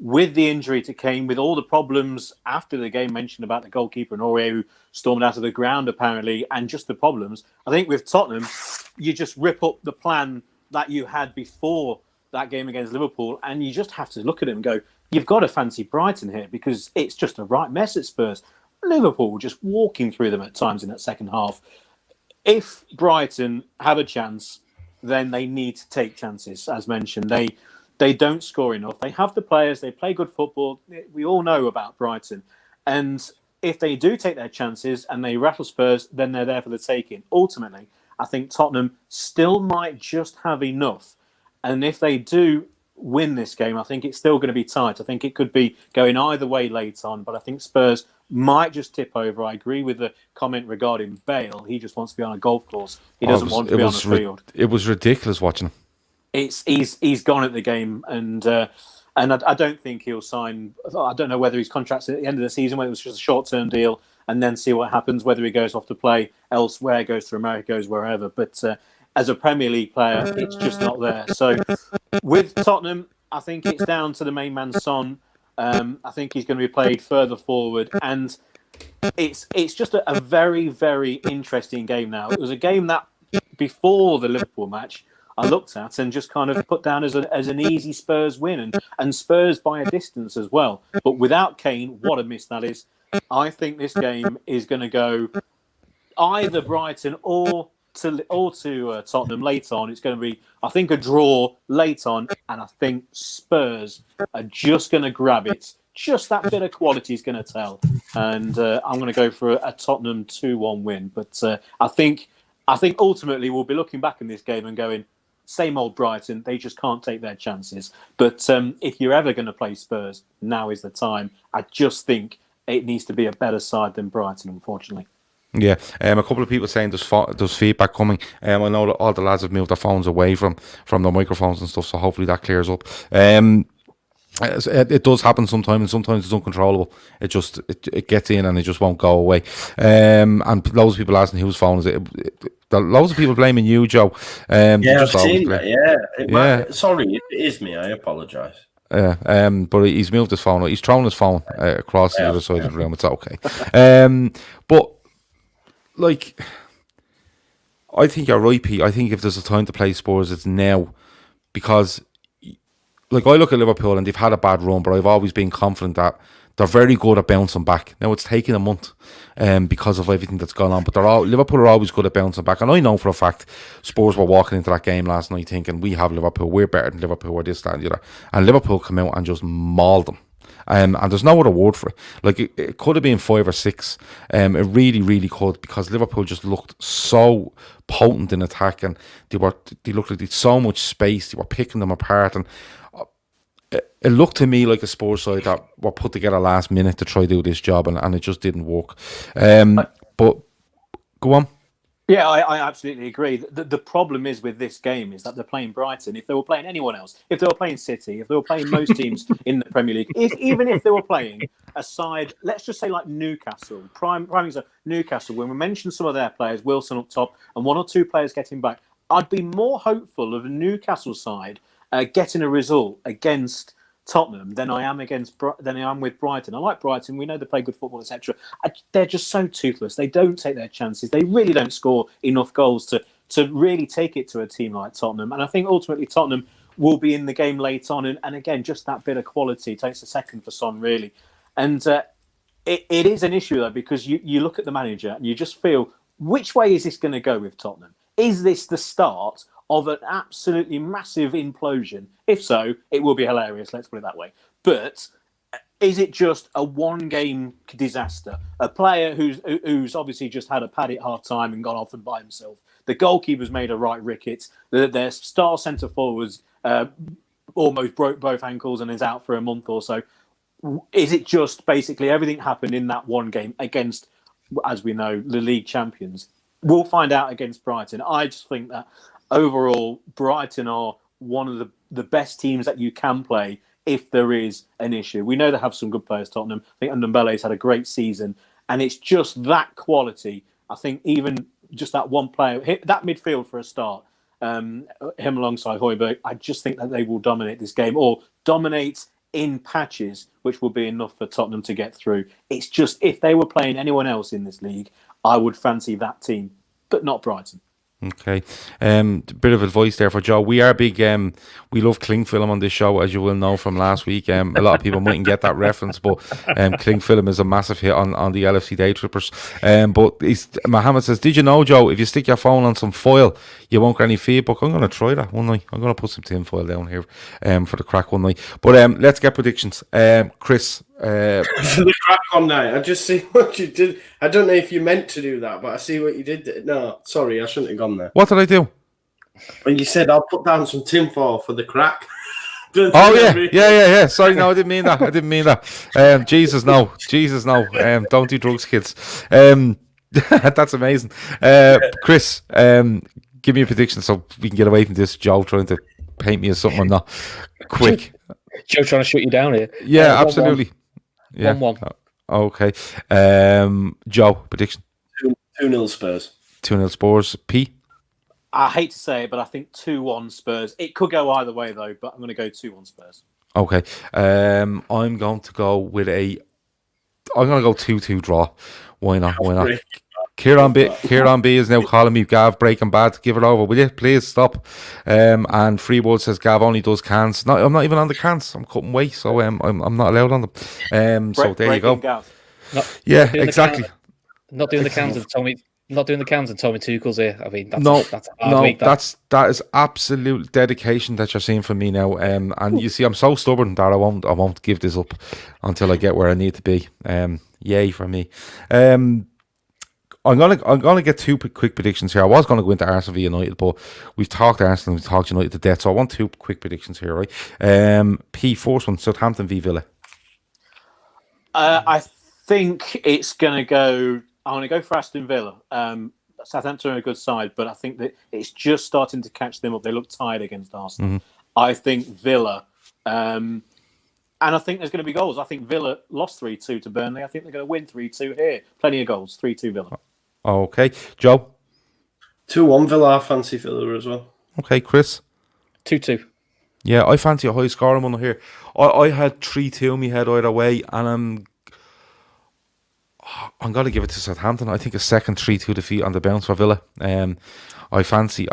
With the injury to Kane, with all the problems after the game mentioned about the goalkeeper and Aurier who stormed out of the ground apparently, and just the problems, I think with Tottenham, you just rip up the plan that you had before that game against Liverpool, and you just have to look at it and go, you've got to fancy Brighton here, because it's just a right mess at Spurs. Liverpool just walking through them at times in that second half. If Brighton have a chance, then they need to take chances. As mentioned, they don't score enough. They have the players. They play good football. We all know about Brighton. And if they do take their chances and they rattle Spurs, then they're there for the taking. Ultimately, I think Tottenham still might just have enough. And if they do win this game, I think it's still going to be tight. I think it could be going either way late on, but I think Spurs might just tip over. I agree with the comment regarding Bale. He just wants to be on a golf course. He doesn't want to be on a field. It was ridiculous watching him. He's gone at the game, and I don't think he'll sign. I don't know whether his contract's at the end of the season, whether it's just a short-term deal, and then see what happens, whether he goes off to play elsewhere, goes to America, goes wherever. But as a Premier League player, it's just not there. So with Tottenham, I think it's down to the main man, Son. I think he's going to be played further forward, and it's just a very, very interesting game now. It was a game that before the Liverpool match I looked at and just kind of put down as an easy Spurs win, and Spurs by a distance as well. But without Kane, what a miss that is. I think this game is going to go either Brighton or to Tottenham late on. It's going to be, I think, a draw late on, and I think Spurs are just going to grab it. Just that bit of quality is going to tell. And I'm going to go for a Tottenham 2-1 win. But I think ultimately we'll be looking back in this game and going, same old Brighton, they just can't take their chances. But if you're ever going to play Spurs, now is the time. I just think it needs to be a better side than Brighton, unfortunately. Yeah, a couple of people saying there's feedback coming. I know that all the lads have moved their phones away from the microphones and stuff, so hopefully that clears up. It does happen sometimes, and sometimes it's uncontrollable. It gets in and it just won't go away. And loads of people asking whose phone is it. Loads of people blaming you, Joe. I've seen that. Sorry, it is me. I apologise. Yeah, but he's moved his phone. He's thrown his phone across the other side of the room. It's okay. But like, I think you're right, Pete. I think if there's a time to play Spurs, it's now, because like I look at Liverpool and they've had a bad run, but I've always been confident that they're very good at bouncing back. Now it's taken a month because of everything that's gone on, but Liverpool are always good at bouncing back. And I know for a fact Spurs were walking into that game last night thinking, we have Liverpool, we're better than Liverpool, we're this, that and the other. And Liverpool come out and just mauled them. And there's no other word for it. Like it could have been 5 or 6. It really, really could, because Liverpool just looked so potent in attack, and they looked like they had so much space. They were picking them apart, and it looked to me like a Spurs side that were put together last minute to try to do this job, and it just didn't work. But go on. Yeah, I absolutely agree. The problem is with this game is that they're playing Brighton. If they were playing anyone else, if they were playing City, if they were playing most teams in the Premier League, even if they were playing a side, let's just say like Newcastle, prime example, Newcastle, when we mentioned some of their players, Wilson up top, and 1 or 2 players getting back, I'd be more hopeful of a Newcastle side getting a result against Tottenham than I am with Brighton. I like Brighton. We know they play good football, etc. They're just so toothless. They don't take their chances. They really don't score enough goals to really take it to a team like Tottenham. And I think ultimately Tottenham will be in the game late on. And again, just that bit of quality takes a second for Son, really. And it is an issue though, because you look at the manager and you just feel, which way is this going to go with Tottenham? Is this the start of an absolutely massive implosion? If so, it will be hilarious. Let's put it that way. But is it just a one-game disaster? A player who's obviously just had a pad at half-time and gone off and by himself. The goalkeeper's made a right ricket. Their star centre forwards almost broke both ankles and is out for a month or so. Is it just basically everything happened in that one game against, as we know, the league champions? We'll find out against Brighton. I just think that overall, Brighton are one of the best teams that you can play if there is an issue. We know they have some good players, Tottenham. I think Ndombele's had a great season, and it's just that quality. I think even just that one player, that midfield for a start, him alongside Højbjerg, I just think that they will dominate this game, or dominate in patches, which will be enough for Tottenham to get through. It's just, if they were playing anyone else in this league, I would fancy that team, but not Brighton. Okay. Bit of advice there for Joe. We are big, we love cling film on this show, as you will know from last week. A lot of people mightn't get that reference, but cling film is a massive hit on the LFC Daytrippers. But Mohammed says, did you know, Joe, if you stick your phone on some foil, you won't get any feedback? I'm going to try that one night. I'm going to put some tin foil down here for the crack one night. But let's get predictions. Chris. For the crack one night, I just see what you did. I don't know if you meant to do that, but I see what you did. No, sorry, I shouldn't have gone there. What did I do? When you said I'll put down some tinfoil for the crack. Yeah. Sorry, no, I didn't mean that. Jesus, no. Don't do drugs, kids. That's amazing. Chris, give me a prediction so we can get away from this Joe trying to paint me as something I'm not. Quick. Joe trying to shut you down here. Yeah, absolutely. 1-1. Okay. Joe, prediction. 2-0 Spurs. 2-0 Spurs. P? I hate to say it, but I think 2-1 Spurs. It could go either way, though, but I'm going to go 2-1 Spurs. Okay. I'm going to go with I'm going to go 2-2 draw. Why not? Kieran B is now calling me Gav Breaking Bad. Give it over, will you? Please stop. And Freewood says Gav only does cans. No, I'm not even on the cans. I'm cutting weight, so I'm not allowed on them. So there you go. Not exactly. Not doing the cans and Tommy. Not doing the cans and Tommy Tuchel's here. I mean, that's a hard week, that is absolute dedication that you're seeing from me now. And you see, I'm so stubborn that I won't give this up until I get where I need to be. Yay for me. I'm gonna get two quick predictions here. I was gonna go into Arsenal v United, but we've talked Arsenal, we've talked United to death, so I want two quick predictions here, right? First one, Southampton v Villa. I think it's gonna go. I'm gonna go for Aston Villa. Southampton are a good side, but I think that it's just starting to catch them up. They look tired against Arsenal. Mm-hmm. I think Villa, and I think there's going to be goals. I think Villa lost 3-2 to Burnley. I think they're going to win 3-2 here. Plenty of goals. 3-2 Villa. Okay. Joe? 2-1 Villa. I fancy Villa as well. Okay, Chris? 2-2. Yeah, I fancy a high scoring one here. I had 3-2 in my head either way, and I'm going to give it to Southampton. I think a second 3-2 defeat on the bounce for Villa. I fancy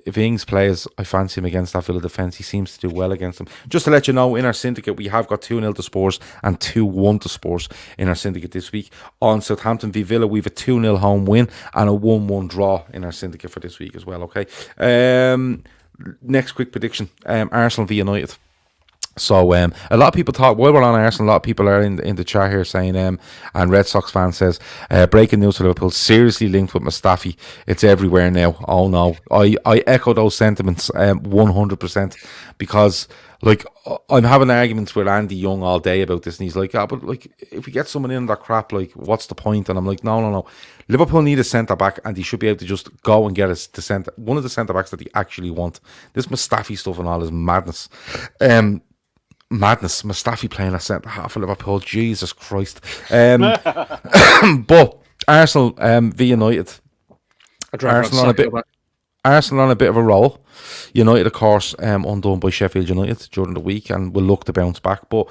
if Ings plays, I fancy him against that Villa defence. He seems to do well against them. Just to let you know, in our syndicate, we have got 2-0 to Spurs and 2-1 to Spurs in our syndicate this week. On Southampton v Villa, we have a 2-0 home win and a 1-1 draw in our syndicate for this week as well, okay? Next quick prediction, Arsenal v United. So a lot of people thought, while we're on Arsenal, a lot of people are in the chat here saying, and Red Sox fan says, breaking news for Liverpool, seriously linked with Mustafi. It's everywhere now. Oh no. I echo those sentiments 100%, because like I'm having arguments with Andy Young all day about this, and he's like, but like if we get someone in that crap, like what's the point? And I'm like, no. Liverpool need a centre back, and he should be able to just go and get us one of the centre backs that they actually want. This Mustafi stuff and all is madness. Mustafi playing a centre half for Liverpool, Jesus Christ. But Arsenal v United. Arsenal on a bit of a roll. United, of course, undone by Sheffield United during the week, and will look to bounce back. But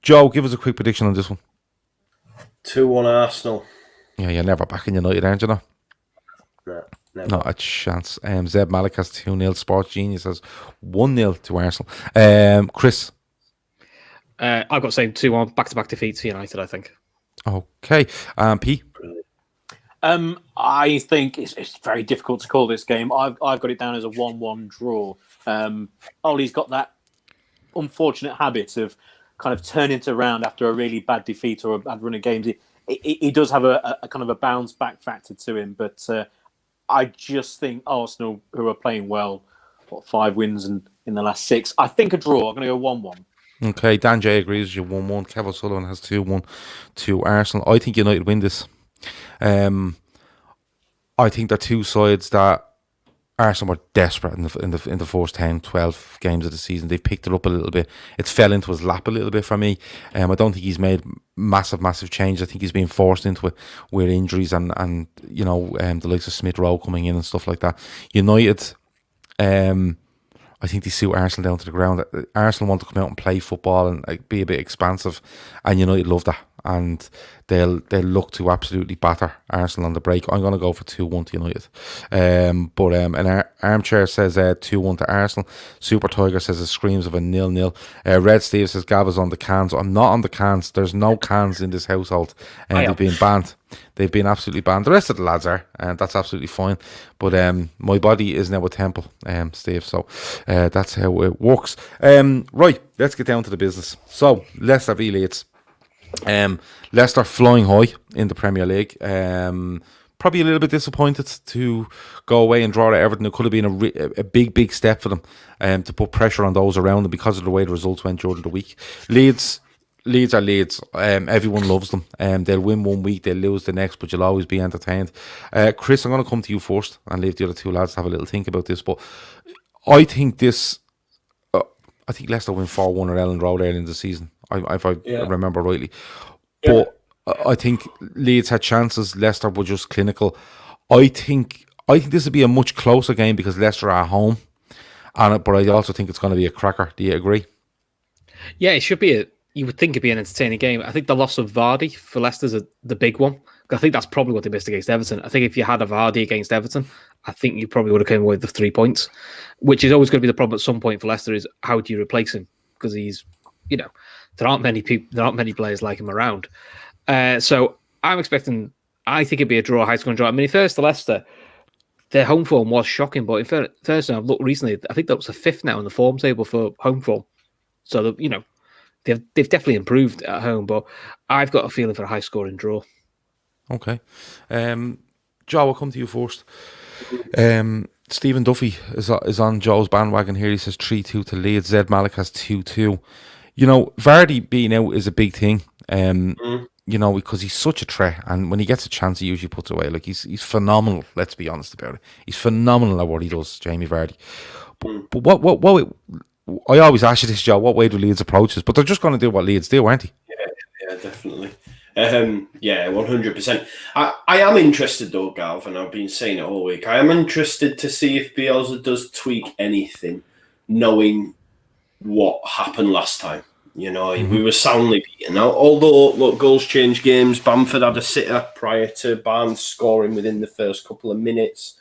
Joe, give us a quick prediction on this one. 2-1 Arsenal. Yeah, you're never back in United, aren't you? No, never. Not a chance. Zeb Malik has 2-0. Sports Genius has 1-0 to Arsenal. Chris? I've got the same 2-1 back-to-back defeats for United, I think. Okay. P? I think it's very difficult to call this game. I've got it down as a 1-1 draw. Ollie's got that unfortunate habit of kind of turning it around after a really bad defeat or a bad run of games. He does have a kind of a bounce back factor to him, but I just think Arsenal, who are playing well, 5 wins in the last 6. I think a draw. I'm going to go 1-1. Okay, Dan J agrees with you, 1-1. Kevin Sullivan has 2-1 to Arsenal. I think United win this. I think they're two sides that Arsenal were desperate in the first 10, 12 games of the season. They've picked it up a little bit. It fell into his lap a little bit for me. I don't think he's made massive change. I think he's been forced into it with injuries and the likes of Smith Rowe coming in and stuff like that. United, I think they suit Arsenal down to the ground. Arsenal want to come out and play football and be a bit expansive, and United love that. And they'll look to absolutely batter Arsenal on the break. I'm going to go for 2-1 to United. But an armchair says 2-1 to Arsenal. Super Tiger says it screams of a 0-0. Red Steve says Gav is on the cans. I'm not on the cans. There's no cans in this household, and they've been banned. They've been absolutely banned. The rest of the lads are, and that's absolutely fine. But my body is now a temple, Steve. So that's how it works. Right, let's get down to the business. So Leicester v Leeds. Leicester flying high in the Premier League. Probably a little bit disappointed to go away and draw at Everton. It could have been a big step for them to put pressure on those around them because of the way the results went during the week. Leeds are Leeds. Everyone loves them. They'll win one week, they'll lose the next, but you'll always be entertained. Chris, I'm going to come to you first and leave the other two lads to have a little think about this. But I think I think Leicester win 4-1 at Ellen Road early in the season, if I remember rightly. Yeah. But I think Leeds had chances. Leicester were just clinical. I think this would be a much closer game because Leicester are at home, but I also think it's going to be a cracker. Do you agree? Yeah, it should be. You would think it'd be an entertaining game. I think the loss of Vardy for Leicester's the big one. I think that's probably what they missed against Everton. I think if you had a Vardy against Everton, I think you probably would have come away with the 3 points, which is always going to be the problem at some point for Leicester is how do you replace him? Because he's, there aren't many players like him around. So I think it'd be a draw, high-scoring draw. I mean, in fairness to Leicester, their home form was shocking, but in fairness, I've looked recently, I think that was the 5th now in the form table for home form. So, they've definitely improved at home, but I've got a feeling for a high-scoring draw. Okay. Joe, I'll come to you first. Stephen Duffy is on Joe's bandwagon here. He says 3-2 to Leeds. Zed Malik has 2-2. Vardy being out is a big thing. Because he's such a threat, and when he gets a chance, he usually puts away. Like he's phenomenal. Let's be honest about it. He's phenomenal at what he does, Jamie Vardy. But what I always ask you this, Joe. What way do Leeds approach this? But they're just going to do what Leeds do, aren't they? Yeah, definitely. 100%. I am interested though, Gav, and I've been saying it all week. I am interested to see if Bielsa does tweak anything, knowing what happened last time. We were soundly beaten. Although, look, goals change games. Bamford had a sitter prior to Barnes scoring within the first couple of minutes.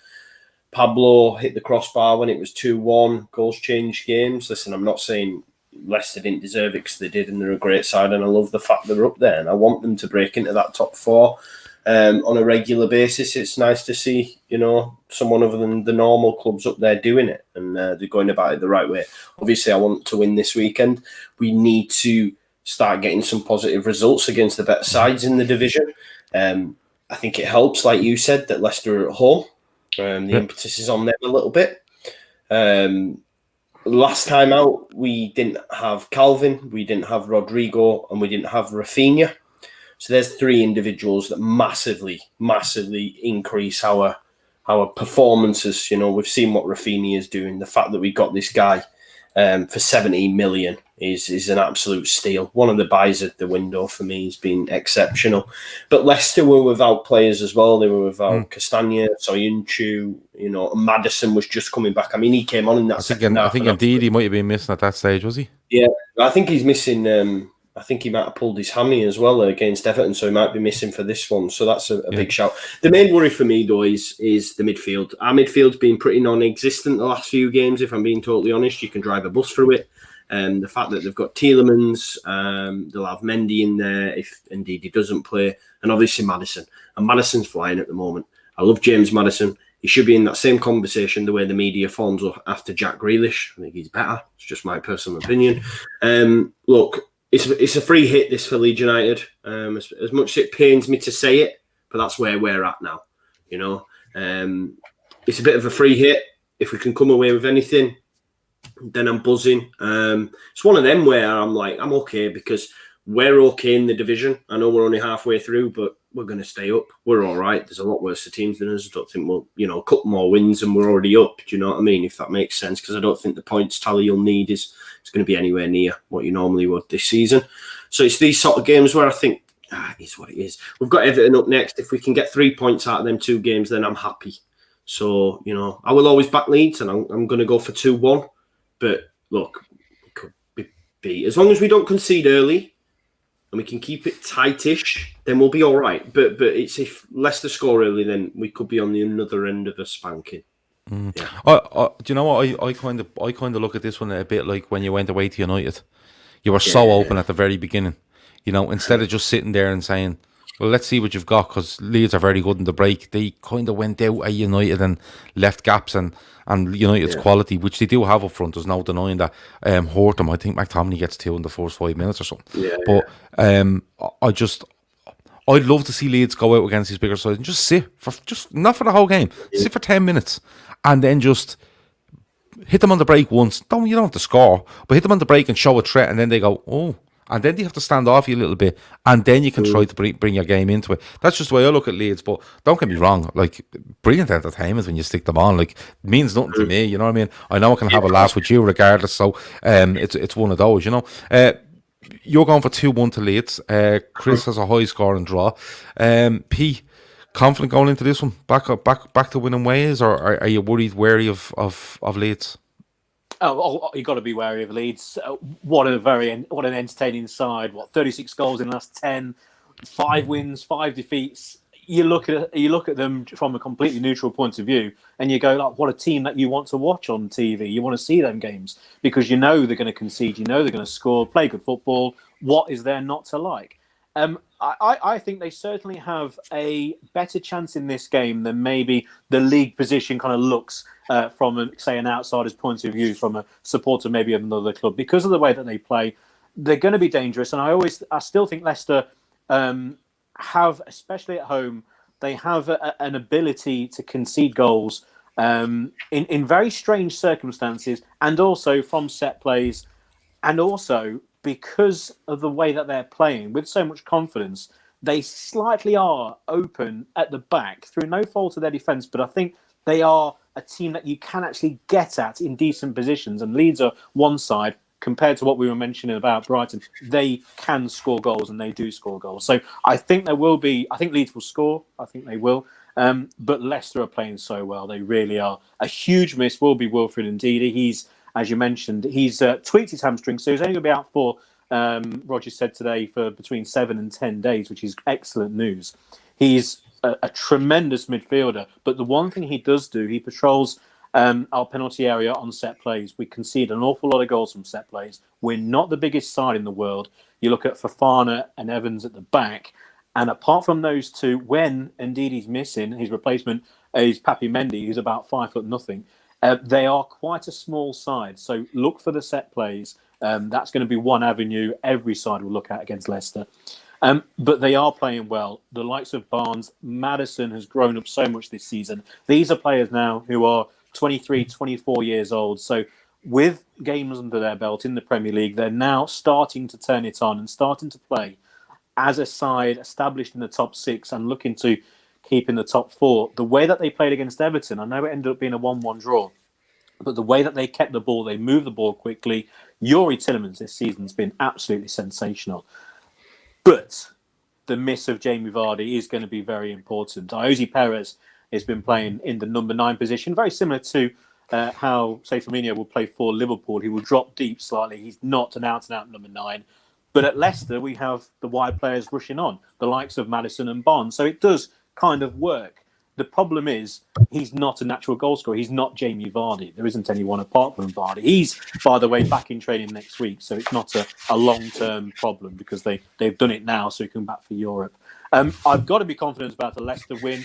Pablo hit the crossbar when it was 2-1. Goals change games. Listen, I'm not saying Leicester didn't deserve it because they did, and they're a great side, and I love the fact they're up there, and I want them to break into that top 4 on a regular basis. It's nice to see, someone other than the normal clubs up there doing it, and they're going about it the right way. Obviously, I want to win this weekend. We need to start getting some positive results against the better sides in the division. I think it helps, like you said, that Leicester are at home. The impetus is on them a little bit. Last time out, we didn't have Calvin, we didn't have Rodrigo, and we didn't have Rafinha. So there's 3 individuals that massively increase our performances. We've seen what Rafinha is doing. The fact that we got this guy for 17 million is an absolute steal. One of the buys at the window for me has been exceptional. But Leicester were without players as well. They were without Castagna, Soyuncu, Maddison was just coming back. I mean, he came on in that second half. I think indeed he might have been missing at that stage, was he? Yeah, I think he's missing. I think he might have pulled his hammy as well against Everton, so he might be missing for this one. So that's a big shout. The main worry for me, though, is the midfield. Our midfield's been pretty non-existent the last few games, if I'm being totally honest. You can drive a bus through it. The fact that they've got Tielemans, they'll have Mendy in there if indeed he doesn't play, and obviously Maddison. And Maddison's flying at the moment. I love James Maddison. He should be in that same conversation the way the media forms after Jack Grealish. I think he's better. It's just my personal opinion. Look, it's a free hit, this for Leeds United. As much as it pains me to say it, but that's where we're at now. You know, it's a bit of a free hit. If we can come away with anything, then I'm buzzing. It's one of them where I'm like, I'm okay because we're okay in the division. I know we're only halfway through, but we're going to stay up. We're all right. There's a lot worse teams than us. I don't think we'll, a couple more wins and we're already up. Do you know what I mean? If that makes sense, because I don't think the points tally you'll need is going to be anywhere near what you normally would this season. So it's these sort of games where I think, it is what it is. We've got Everton up next. If we can get 3 points out of them 2 games, then I'm happy. So, I will always back Leeds and I'm going to go for 2-1. But look, it could be as long as we don't concede early and we can keep it tightish, then we'll be all right. But it's if Leicester score early, then we could be on the other end of a spanking. Yeah. Do you know what? I kind of look at this one a bit like when you went away to United. You were so open at the very beginning, instead of just sitting there and saying, well, let's see what you've got, because Leeds are very good in the break. They kind of went out at United and left gaps, and United's quality, which they do have up front, there's no denying that, hurt them. I think McTominay gets 2 in the first 5 minutes or something. Yeah, but I'd love to see Leeds go out against these bigger sides and just sit for not for the whole game, sit for 10 minutes, and then just hit them on the break once. You don't have to score, but hit them on the break and show a threat, and then they go, oh. And then you have to stand off you a little bit, and then you can try to bring your game into it. That's just the way I look at Leeds. But don't get me wrong, like, brilliant entertainment when you stick them on. Like, it means nothing to me, you know what I mean? I know I can have a laugh with you regardless. So it's one of those, You're going for 2-1 to Leeds. Chris has a high score and draw. P, confident going into this one? Back to winning ways, or are you wary of Leeds? Oh, you got to be wary of Leeds. What an entertaining side. 36 goals in the last 10, 5 wins, 5 defeats. You look at them from a completely neutral point of view, and you go, like, what a team that you want to watch on TV. You want to see them games because they're going to concede, they're going to score, play good football. What is there not to like? I think they certainly have a better chance in this game than maybe the league position kind of looks from, say, an outsider's point of view, from a supporter maybe of another club. Because of the way that they play, they're going to be dangerous. And I still think Leicester have, especially at home, they have an ability to concede goals in very strange circumstances, and also from set plays, and also because of the way that they're playing with so much confidence, they slightly are open at the back through no fault of their defence. But I think they are a team that you can actually get at in decent positions. And Leeds are one side compared to what we were mentioning about Brighton. They can score goals, and they do score goals. So I think I think Leeds will score. I think they will. But Leicester are playing so well. They really are. A huge miss will be Wilfred Ndidi. He's, as you mentioned, he's tweaked his hamstring, so he's only going to be out for, Roger said today, for between 7 and 10 days, which is excellent news. He's a tremendous midfielder, but the one thing he does do, he patrols our penalty area on set plays. We concede an awful lot of goals from set plays. We're not the biggest side in the world. You look at Fofana and Evans at the back, and apart from those two, when Ndidi's missing, his replacement is Papi Mendy, who's about 5'0". They are quite a small side, so look for the set plays. That's going to be one avenue every side will look at against Leicester. But they are playing well. The likes of Barnes, Maddison has grown up so much this season. These are players now who are 23, 24 years old. So with games under their belt in the Premier League, they're now starting to turn it on and starting to play as a side established in the top 6 and looking to keep in the top 4. The way that they played against Everton, I know it ended up being a 1-1 draw, but the way that they kept the ball, they moved the ball quickly. Youri Tielemans this season has been absolutely sensational. But the miss of Jamie Vardy is going to be very important. Iosi Perez has been playing in the number 9 position, very similar to how, say, Firmino will play for Liverpool. He will drop deep slightly. He's not an out-and-out number 9. But at Leicester, we have the wide players rushing on, the likes of Maddison and Bond. So it does kind of work. The problem is he's not a natural goal scorer. He's not Jamie Vardy. There isn't anyone apart from Vardy. He's, by the way, back in training next week, so it's not a long-term problem because they've done it now, so he can back for Europe. I've got to be confident about a Leicester win.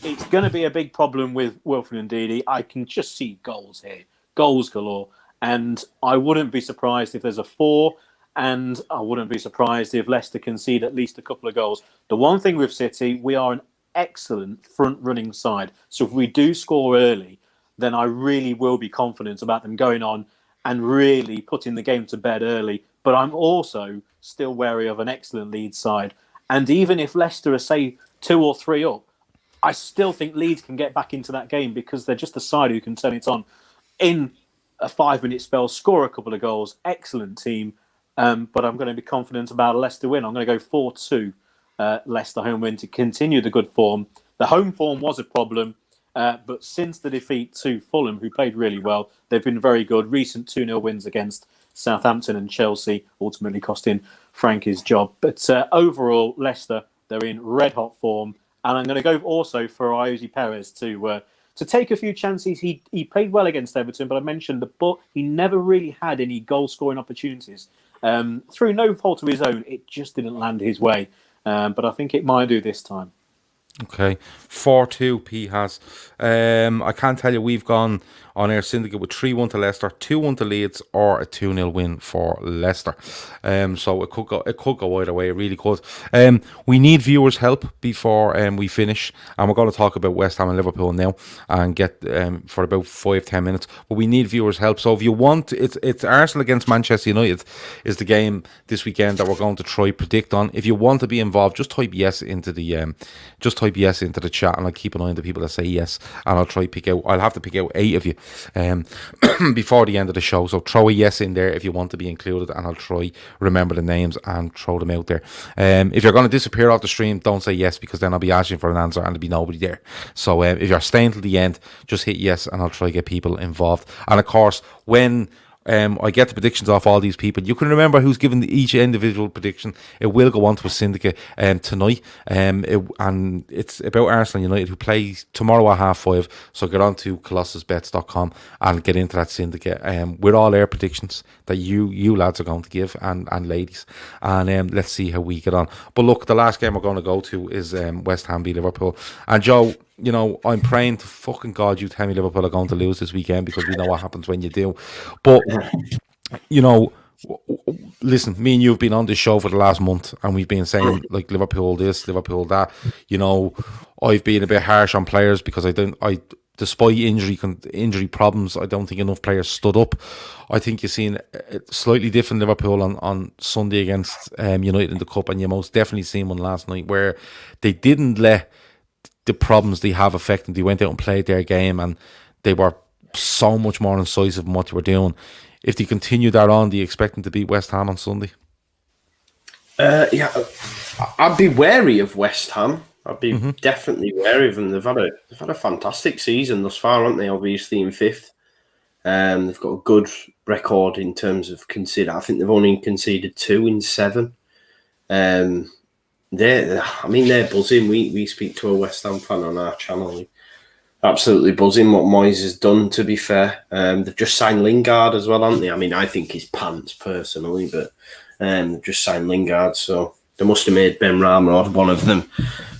It's going to be a big problem with Wilfred Ndidi. I can just see goals here, goals galore, and I wouldn't be surprised if there's a 4. And I wouldn't be surprised if Leicester concede at least a couple of goals. The one thing with City, we are an excellent front-running side. So if we do score early, then I really will be confident about them going on and really putting the game to bed early. But I'm also still wary of an excellent Leeds side. And even if Leicester are, say, 2 or 3 up, I still think Leeds can get back into that game because they're just a side who can turn it on in a 5-minute spell, score a couple of goals. Excellent team. But I'm going to be confident about a Leicester win. I'm going to go 4-2 Leicester home win to continue the good form. The home form was a problem, but since the defeat to Fulham, who played really well, they've been very good. Recent 2-0 wins against Southampton and Chelsea, ultimately costing Frank his job. But overall, Leicester, they're in red-hot form. And I'm going to go also for Ayoze Perez to take a few chances. He played well against Everton, but I mentioned but he never really had any goal-scoring opportunities. Through no fault of his own, it just didn't land his way. But I think it might do this time. Okay, 4-2 P has. I can't tell you, we've gone on our syndicate with 3-1 to Leicester, 2-1 to Leeds, or a 2-0 win for Leicester. So it could go either way, it really could. We need viewers' help before we finish, and we're going to talk about West Ham and Liverpool now and get for about 5-10 minutes. But we need viewers' help. So if you want, it's Arsenal against Manchester United is the game this weekend that we're going to try predict on. If you want to be involved, just type yes into the yes into the chat, and I'll keep an eye on the people that say yes, and I'll have to pick out 8 of you before the end of the show. So throw a yes in there if you want to be included, and I'll try remember the names and throw them out there. If you're going to disappear off the stream, don't say yes, because then I'll be asking for an answer and there'll be nobody there. So if you're staying till the end, just hit yes, and I'll try to get people involved. And of course, when I get the predictions off all these people, you can remember who's given each individual prediction. It will go on to a syndicate tonight, and it's about Arsenal United, who play tomorrow at 5:30. So get on to colossusbets.com and get into that syndicate with all our predictions that you lads are going to give, and ladies, and let's see how we get on. But look, the last game we're going to go to is West Ham v Liverpool, and Joe, you know, I'm praying to fucking God you tell me Liverpool are going to lose this weekend, because we know what happens when you do. But, you know, listen, me and you have been on this show for the last month, and we've been saying, like, Liverpool this, Liverpool that. You know, I've been a bit harsh on players because despite injury problems, I don't think enough players stood up. I think you've seen a slightly different Liverpool on Sunday against United in the Cup, and you most definitely seen one last night where they didn't let the problems they have affect them. They went out and played their game, and they were so much more incisive in what they were doing. If they continue that on, do you expect them to beat West Ham on Sunday? Yeah, I'd be wary of West Ham. I'd be definitely wary of them. They've had a fantastic season thus far, haven't they? Obviously in 5th. They've got a good record in terms of conceded. I think they've only conceded 2 in 7. They're buzzing. We speak to a West Ham fan on our channel. Absolutely buzzing what Moyes has done, to be fair. They've just signed Lingard as well, haven't they? I mean, I think he's pants personally, but they've just signed Lingard, so they must have made Ben Rama or one of them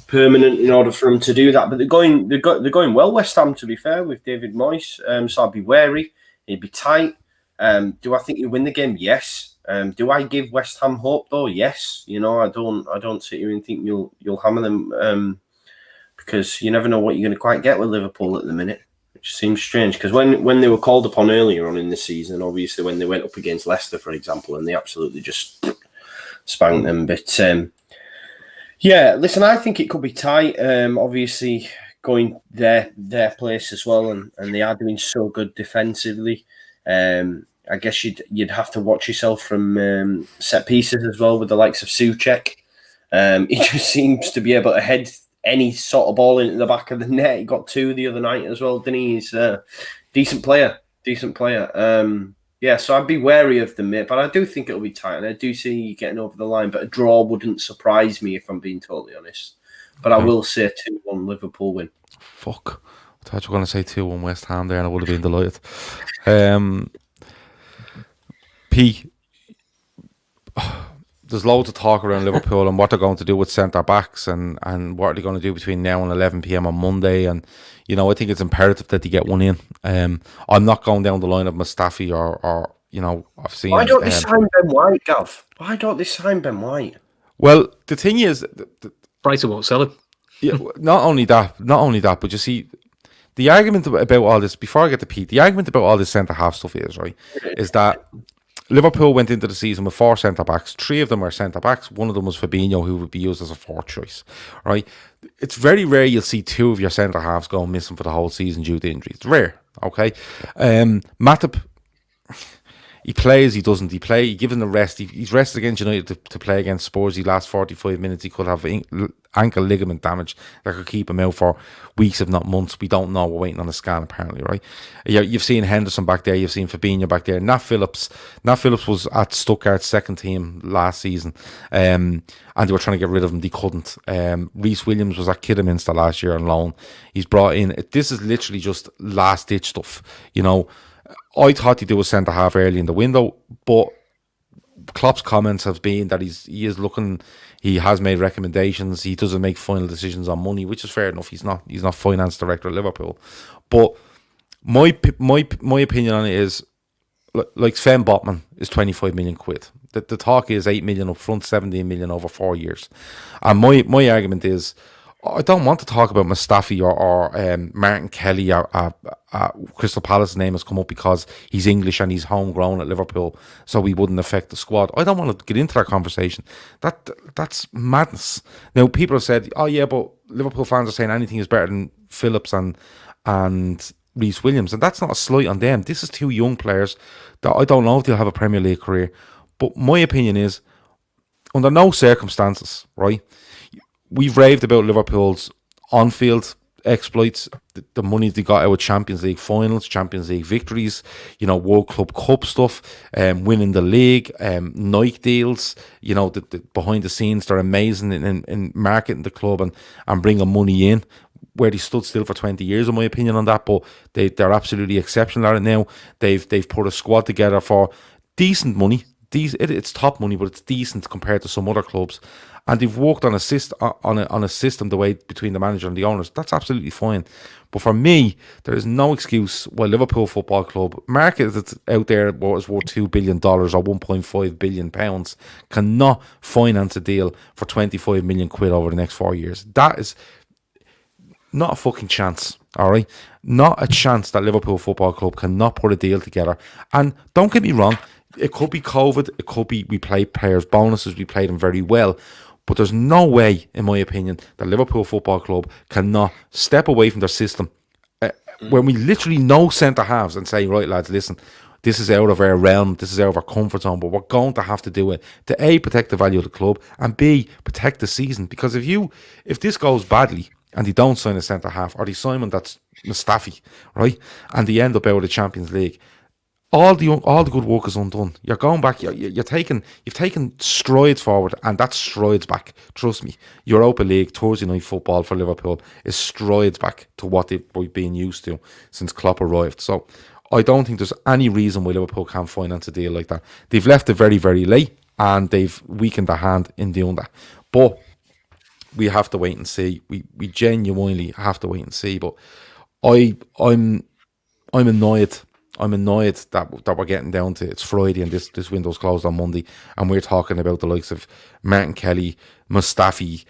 permanent in order for them to do that. But they're going well, West Ham, to be fair, with David Moyes. So I'd be wary. It'd be tight. Do I think you win the game? Yes. Do I give West Ham hope though? Yes. You know, I don't sit here and think you'll hammer them, because you never know what you're going to quite get with Liverpool at the minute, which seems strange. Because when they were called upon earlier on in the season, obviously when they went up against Leicester, for example, and they absolutely just spanked them. But yeah, listen, I think it could be tight. Obviously going their place as well, and they are doing so good defensively. I guess you'd have to watch yourself from set pieces as well, with the likes of Souček. He just seems to be able to head any sort of ball into the back of the net. He got 2 the other night as well, didn't he? He's a decent player. Yeah, so I'd be wary of them, mate. But I do think it'll be tight, and I do see you getting over the line. But a draw wouldn't surprise me if I'm being totally honest. But I will say 2-1 Liverpool win. Fuck. I thought you were going to say 2-1 West Ham there, and I would have been delighted. P. There's loads of talk around Liverpool and what they're going to do with centre backs and what are they going to do between now and 11 p.m. on Monday. And I think it's imperative that they get one in. I'm not going down the line of Mustafi or I've seen. Why don't they sign Ben White, Gav? Why don't they sign Ben White? Well, the thing is, Brighton won't sell him. Yeah, not only that, but you see, the argument about all this, before I get to Pete, the argument about all this centre half stuff is that Liverpool went into the season with 4 centre backs. 3 of them are centre backs. One of them was Fabinho, who would be used as a 4th choice. Right? It's very rare you'll see 2 of your centre halves going missing for the whole season due to injuries. It's rare. Okay, Matip. He plays, he doesn't. He gives him the rest. He's rested against United to play against Spurs. He lasts 45 minutes. He could have ankle ligament damage that could keep him out for weeks, if not months. We don't know. We're waiting on a scan, apparently, right? You've seen Henderson back there. You've seen Fabinho back there. Nat Phillips was at Stuttgart's second team last season, and they were trying to get rid of him. They couldn't. Reece Williams was at Kidderminster last year on loan. He's brought in. This is literally just last-ditch stuff, I thought he'd do a centre half early in the window, but Klopp's comments have been that he has made recommendations. He doesn't make final decisions on money, which is fair enough. He's not finance director at Liverpool. But my opinion on it is, like Sven Botman is 25 million quid. The talk is 8 million up front, 17 million over 4 years. And my argument is, I don't want to talk about Mustafi or Martin Kelly or Crystal Palace's name has come up because he's English and he's homegrown at Liverpool, so he wouldn't affect the squad. I don't want to get into that conversation. That's madness. Now, people have said, oh yeah, but Liverpool fans are saying anything is better than Phillips and Reece Williams, and that's not a slight on them. This is 2 young players that I don't know if they'll have a Premier League career. But my opinion is, under no circumstances, right? We've raved about Liverpool's on-field exploits, the money they got out of Champions League finals, Champions League victories, World Club Cup stuff, winning the league, Nike deals, the behind the scenes, they're amazing in marketing the club and bringing money in, where they stood still for 20 years, in my opinion, on that, but they're absolutely exceptional at it now. They've put a squad together for decent money. It's top money, but it's decent compared to some other clubs. And they've worked on a system the way between the manager and the owners. That's absolutely fine. But for me, there is no excuse why Liverpool Football Club, marketed out there what is worth $2 billion or £1.5 billion, cannot finance a deal for 25 million quid over the next 4 years. That is not a fucking chance, all right? Not a chance that Liverpool Football Club cannot put a deal together. And don't get me wrong, it could be COVID, it could be we played players' bonuses, we played them very well. But there's no way, in my opinion, that Liverpool Football Club cannot step away from their system when we literally know centre halves and say, right, lads, listen, this is out of our realm, this is out of our comfort zone, but we're going to have to do it to A, protect the value of the club, and B, protect the season. Because if this goes badly and they don't sign a centre half, or they sign one that's Mustafi, right, and they end up out of the Champions League, all the good work is undone. You're going back. You've taken strides forward, and that's strides back. Trust me. Europa League, Thursday night football for Liverpool is strides back to what they've been used to since Klopp arrived. So I don't think there's any reason why Liverpool can't finance a deal like that. They've left it very, very late, and they've weakened their hand in doing that. But we have to wait and see. We genuinely have to wait and see. But I'm annoyed. I'm annoyed that we're getting down to it's Friday and this window's closed on Monday, and we're talking about the likes of Martin Kelly, Mustafi,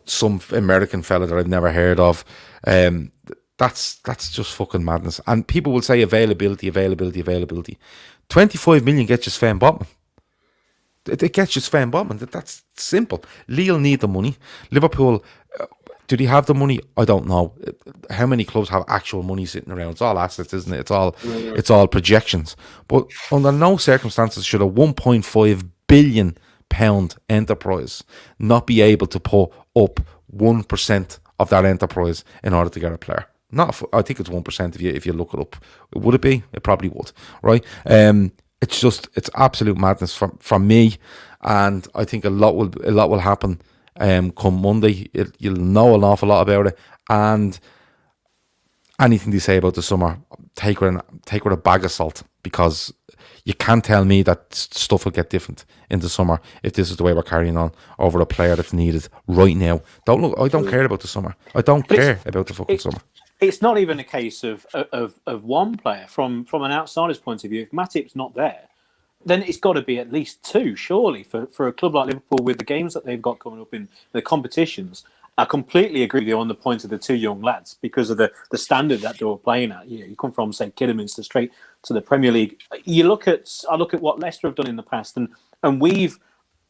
some American fella that I've never heard of. That's just fucking madness. And people will say availability. 25 million gets you Sven Botman. It gets you Sven Botman. That's simple. Lille need the money. Liverpool, do they have the money? I don't know. How many clubs have actual money sitting around? It's all assets, isn't it? It's all projections. But under no circumstances should a £1.5 billion enterprise not be able to put up 1% of that enterprise in order to get a player. I think it's 1% if you look it up. Would it be? It probably would, right? It's absolute madness from me, and I think a lot will happen. Come Monday, you'll know an awful lot about it, and anything they say about the summer, take with a bag of salt, because you can't tell me that stuff will get different in the summer if this is the way we're carrying on over a player that's needed right now. I don't care about the summer. I don't care about the fucking summer. It's not even a case of one player from an outsider's point of view. If Matip's not there, then it's got to be at least two, surely, for a club like Liverpool with the games that they've got coming up in the competitions. I completely agree with you on the point of the two young lads because of the standard that they were playing at. You come from, say, Kidderminster straight to the Premier League. I look at what Leicester have done in the past, and we've,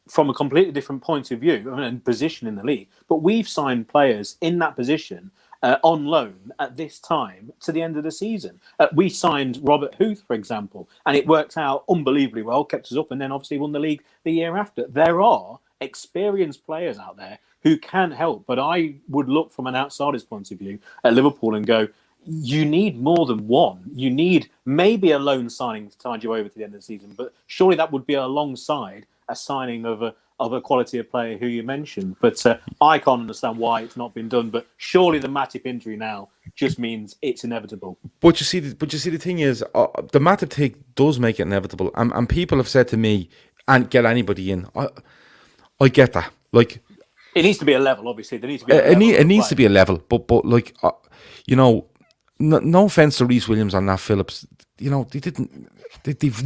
from a completely different point of view and position in the league, but we've signed players in that position on loan at this time to the end of the season. We signed Robert Huth, for example, and it worked out unbelievably well, kept us up, and then obviously won the league the year after. There are experienced players out there who can help, but I would look from an outsider's point of view at Liverpool and go, you need more than one. You need maybe a loan signing to tide you over to the end of the season, but surely that would be alongside a signing of a quality of player who you mentioned. But I can't understand why it's not been done. But surely the Matip injury now just means it's inevitable. But you see, the thing is, the Matip thing does make it inevitable, and people have said to me, "And get anybody in." I get that. Like, it needs to be a level. Obviously, there needs to be. It needs to be a level. But like, no offense to Reece Williams and Nat Phillips, they've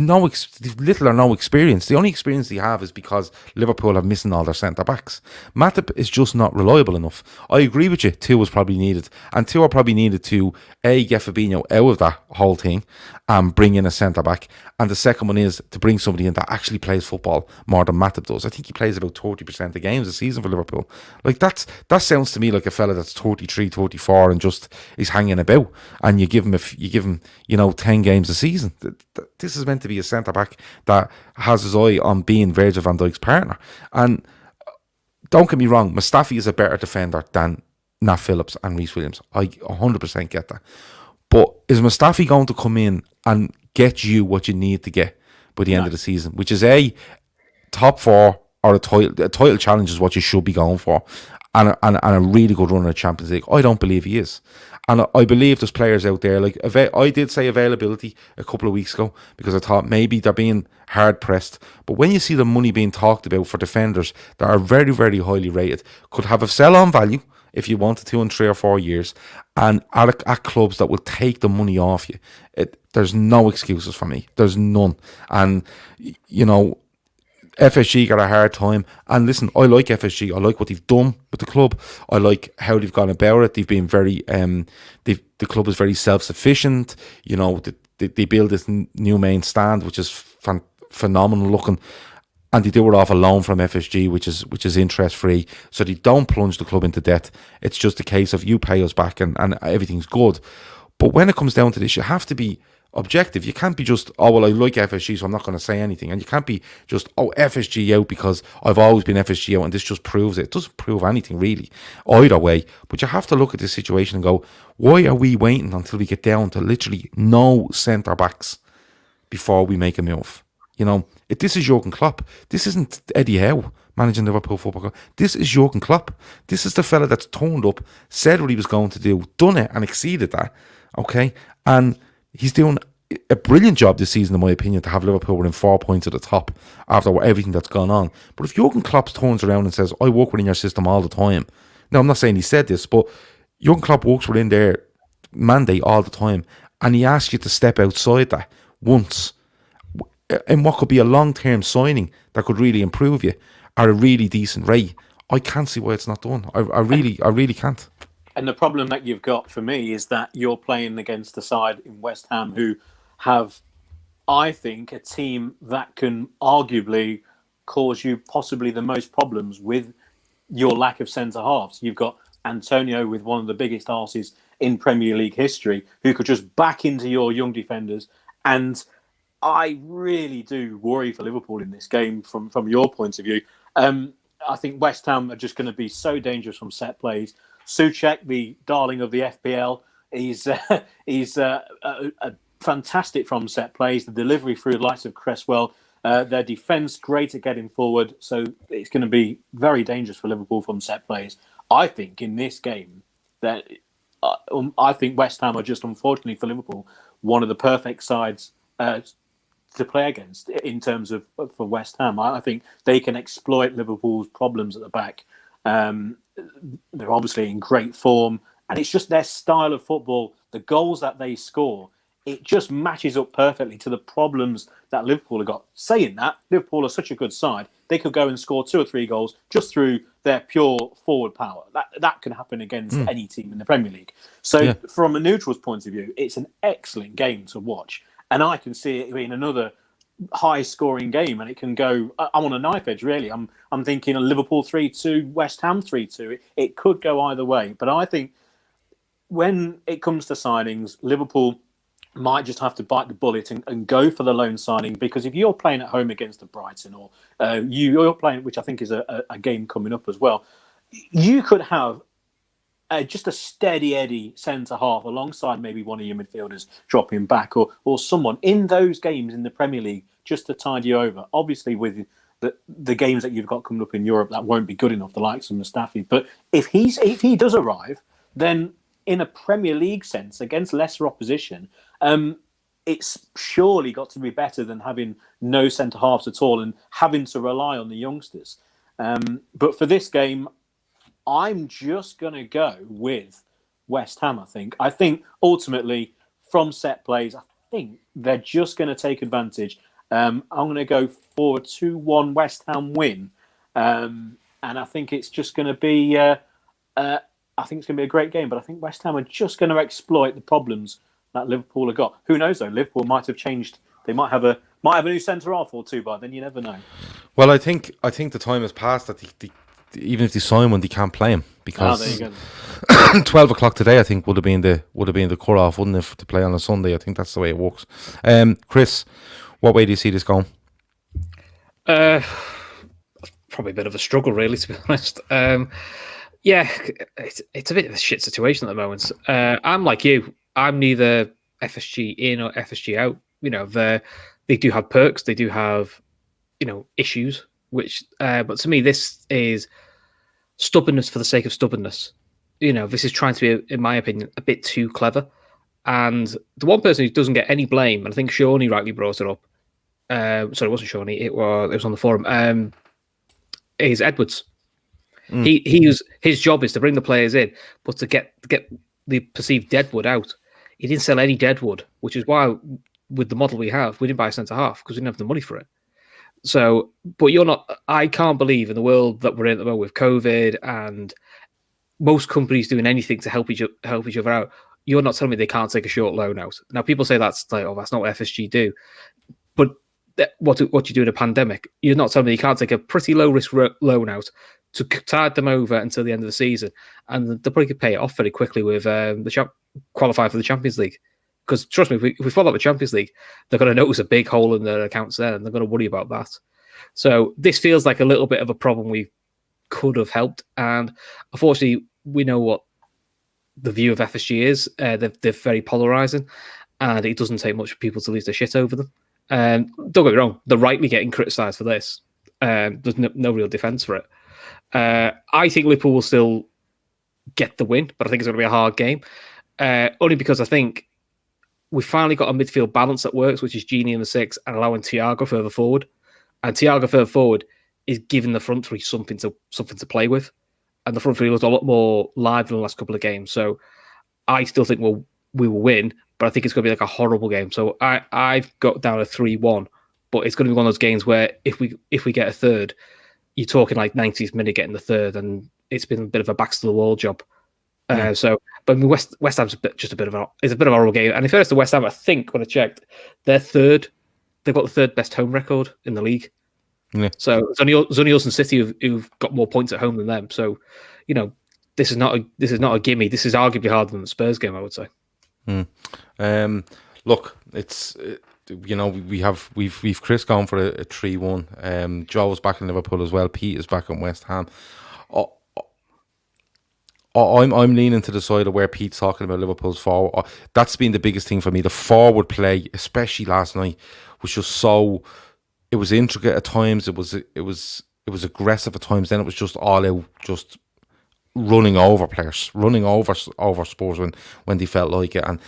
little or no experience. The only experience they have is because Liverpool are missing all their centre backs. Matip is just not reliable enough. I agree with you. Two was probably needed, and two are probably needed to get Fabinho out of that whole thing and bring in a centre back. And the second one is to bring somebody in that actually plays football more than Matip does. I think he plays about 30% of games a season for Liverpool. Like that sounds to me like a fella that's 33, 34 and just is hanging about. And you give him 10 games a season. This is meant to be a centre back that has his eye on being Virgil van Dijk's partner. And don't get me wrong, Mustafi is a better defender than Nat Phillips and Reece Williams. I 100% get that. But is Mustafi going to come in and get you what you need to get by the end of the season, which is a top four or a title challenge is what you should be going for, and a really good run in the Champions League? I don't believe he is. And I believe there's players out there, like I did say availability a couple of weeks ago because I thought maybe they're being hard pressed. But when you see the money being talked about for defenders that are very, very highly rated, could have a sell-on value if you wanted to in 3 or 4 years, and at clubs that will take the money off you, there's no excuses for me. There's none. And, FSG got a hard time, and listen, I like FSG. I like what they've done with the club. I like how they've gone about it. They've been very, the club is very self-sufficient. They build this new main stand, which is phenomenal looking, and they do it off a loan from FSG, which is interest free. So they don't plunge the club into debt. It's just a case of you pay us back, and everything's good. But when it comes down to this, you have to be objective. You can't be just, I like FSG, so I'm not going to say anything. And you can't be just, FSG out because I've always been FSG out and this just proves it. It doesn't prove anything really, either way. But you have to look at this situation and go, why are we waiting until we get down to literally no centre backs before we make a move? If this is Jurgen Klopp, this isn't Eddie Howe managing Liverpool Football Club. This is Jurgen Klopp. This is the fella that's turned up, said what he was going to do, done it and exceeded that. Okay, and he's doing a brilliant job this season, in my opinion, to have Liverpool within 4 points at the top after everything that's gone on. But if Jurgen Klopp turns around and says, I work within your system all the time. Now, I'm not saying he said this, but Jurgen Klopp works within their mandate all the time, and he asks you to step outside that once in what could be a long-term signing that could really improve you at a really decent rate. I can't see why it's not done. I really can't. And the problem that you've got for me is that you're playing against a side in West Ham who have, I think, a team that can arguably cause you possibly the most problems with your lack of centre-halves. You've got Antonio with one of the biggest arses in Premier League history who could just back into your young defenders. And I really do worry for Liverpool in this game from your point of view. I think West Ham are just going to be so dangerous from set plays. Souček, the darling of the FPL, He's fantastic from set plays. The delivery through the likes of Cresswell, their defence great at getting forward. So it's going to be very dangerous for Liverpool from set plays. I think in this game that I think West Ham are just, unfortunately for Liverpool, one of the perfect sides to play against in terms of for West Ham. I think they can exploit Liverpool's problems at the back. They're obviously in great form, and it's just their style of football. The goals that they score, it just matches up perfectly to the problems that Liverpool have got. Saying that, Liverpool are such a good side, they could go and score 2 or 3 goals just through their pure forward power. That can happen against any team in the Premier League. So from a neutral's point of view, it's an excellent game to watch. And I can see it being another high-scoring game, and it can go. I'm on a knife edge, really. I'm thinking a Liverpool 3-2, West Ham 3-2. It could go either way. But I think when it comes to signings, Liverpool might just have to bite the bullet and go for the loan signing, because if you're playing at home against a Brighton, or you're playing, which I think is a game coming up as well, you could have just a steady Eddie centre-half alongside maybe one of your midfielders dropping back, or someone in those games in the Premier League just to tide you over. Obviously, with the games that you've got coming up in Europe, that won't be good enough, the likes of Mustafi. But if he does arrive, then in a Premier League sense, against lesser opposition, it's surely got to be better than having no centre-halves at all and having to rely on the youngsters. But for this game, I'm just going to go with West Ham, I think ultimately, from set plays, I think they're just going to take advantage. I'm going to go for a 2-1 West Ham win. And I think it's just going to be... I think it's going to be a great game, but I think West Ham are just going to exploit the problems that Liverpool have got. Who knows, though? Liverpool might have changed. They might have a new centre-half or two by then. You never know. Well, I think the time has passed that even if they sign one, they can't play him, because there you go. 12 o'clock today, I think, would have been the cut-off, wouldn't it, to play on a Sunday? I think that's the way it works. Chris, what way do you see this going? Probably a bit of a struggle, really, to be honest. Yeah, it's a bit of a shit situation at the moment. I'm like you. I'm neither FSG in or FSG out. You know, they do have perks. They do have, issues. Which, but to me, this is stubbornness for the sake of stubbornness. This is trying to be, in my opinion, a bit too clever. And the one person who doesn't get any blame, and I think Shawnee rightly brought it up. Sorry, it wasn't Shawnee. It was on the forum. Is Edwards. His job is to bring the players in, but to get the perceived deadwood out. He didn't sell any deadwood, which is why, with the model we have, we didn't buy a centre half because we didn't have the money for it. So, but I can't believe in the world that we're in at the moment with COVID and most companies doing anything to help each other out. You're not telling me they can't take a short loan out. Now, people say that's like, that's not what FSG do. But what you do in a pandemic, you're not telling me you can't take a pretty low risk loan out to tide them over until the end of the season, and they'll probably pay it off very quickly with qualify for the Champions League. Because trust me, if we fall out the Champions League, they're going to notice a big hole in their accounts there, and they're going to worry about that. So this feels like a little bit of a problem we could have helped, and unfortunately, we know what the view of FSG is. They're very polarising, and it doesn't take much for people to lose their shit over them. Don't get me wrong, they're rightly getting criticised for this. There's no real defence for it. I think Liverpool will still get the win, but I think it's going to be a hard game. Only because I think we finally got a midfield balance that works, which is Gini in the 6 and allowing Thiago further forward. And Thiago further forward is giving the front three something to play with. And the front three looks a lot more live than the last couple of games. So I still think we will win, but I think it's going to be like a horrible game. So I've got down a 3-1, but it's going to be one of those games where if we get a third, you're talking like 90th minute getting the third, and it's been a bit of a backs to the wall job. But I mean, West Ham's it's a bit of a horrible game. And if it's the West Ham, I think when I checked, they're third. They've got the third best home record in the league. Yeah. So it's only us and City who've got more points at home than them. So, this is not a gimme. This is arguably harder than the Spurs game, I would say. Look, it's we've Chris gone for a 3-1. Joe's back in Liverpool as well. Pete is back in West Ham. I'm leaning to the side of where Pete's talking about Liverpool's forward. That's been the biggest thing for me. The forward play, especially last night, was just so. It was intricate at times. It was aggressive at times. Then it was just all out, just running over players, running over Spurs when they felt like it. And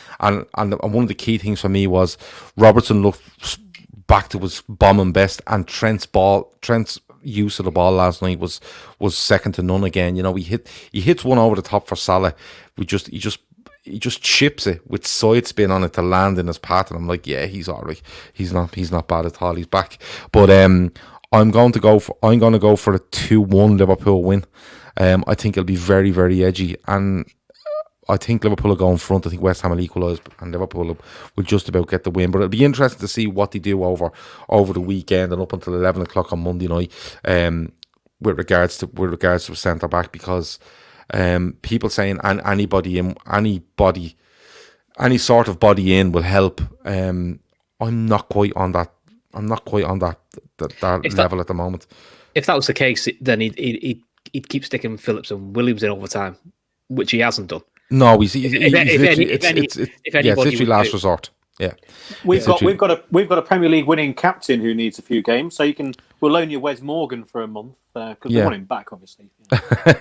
one of the key things for me was Robertson looked back to his bombing best, and Trent's use of the ball last night was second to none again. You know, he hits one over the top for Salah. He just chips it with side spin on it to land in his path, and I'm like, yeah, he's all right. He's not bad at all. He's back. But I'm going to go for a 2-1 Liverpool win. I think it'll be very, very edgy, and I think Liverpool will go in front. I think West Ham will equalise, and Liverpool will just about get the win. But it'll be interesting to see what they do over the weekend and up until 11 o'clock on Monday night, with regards to centre back, because people saying any sort of body in will help. I'm not quite on that. I'm not quite on that level at the moment. If that was the case, then he'd keep sticking Phillips and Williams in all the time, which he hasn't done. No, it's literally last resort. Yeah, we've got a Premier League winning captain who needs a few games, so we'll loan you Wes Morgan for a month because we want him back, obviously.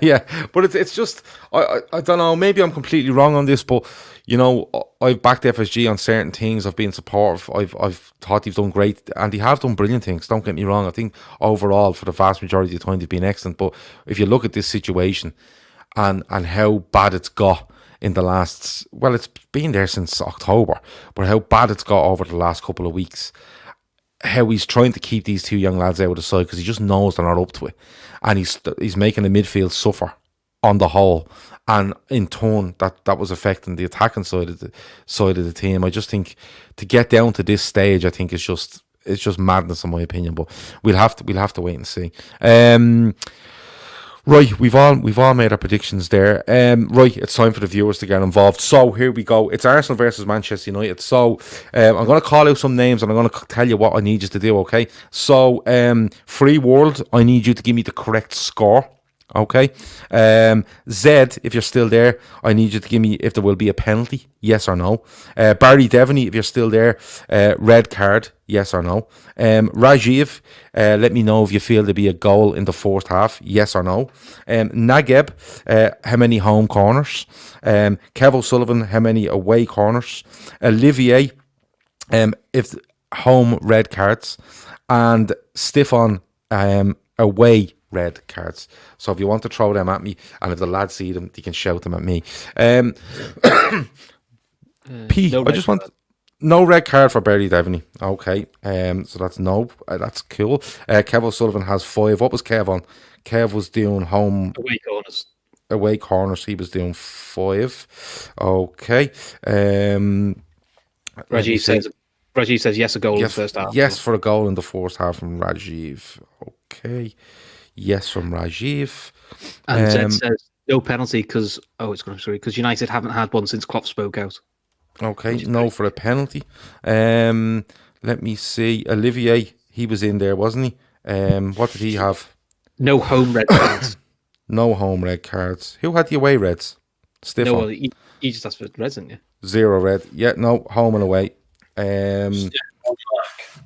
Yeah, but it's just I don't know. Maybe I'm completely wrong on this, but you know, I've backed FSG on certain things. I've been supportive. I've thought they've done great, and they have done brilliant things. Don't get me wrong. I think overall, for the vast majority of the time, they've been excellent. But if you look at this situation and how bad it's got in the last, well, it's been there since October, but how bad it's got over the last couple of weeks, how he's trying to keep these two young lads out of the side because he just knows they're not up to it, and he's making the midfield suffer on the whole, and in turn that was affecting the attacking side of the team. I just think to get down to this stage, I think it's just madness in my opinion, but we'll have to wait and see. Right, we've all made our predictions there. Right, it's time for the viewers to get involved. So here we go. It's Arsenal versus Manchester United. So I'm going to call out some names and I'm going to tell you what I need you to do. Okay. So free world, I need you to give me the correct score. Okay. Zed, if you're still there, I need you to give me if there will be a penalty, yes or no. Barry Devaney, if you're still there, red card, yes or no. Rajiv, let me know if you feel there'll be a goal in the first half, yes or no. Nageb, how many home corners? Kev O'Sullivan, how many away corners? Olivier, if home red cards, and Stefan, away red cards. So if you want to throw them at me, and if the lads see them, they can shout them at me. P, I just want no red card for Barry Devaney. Okay, so that's no. That's cool. Kev O'Sullivan has 5. What was Kev on? Kev was doing home away corners. He was doing 5. Okay. Rajiv says yes, a goal in the first half. Yes, for a goal in the first half from Rajiv. Okay. Yes, from Rajiv. And Zed says no penalty because United haven't had one since Klopp spoke out. Okay, no for a penalty. Let me see. Olivier, he was in there, wasn't he? What did he have? No home red cards. No home red cards. Who had the away reds? Stefan. No, you just asked for reds, didn't you? 0 red. Yeah, no, home and away.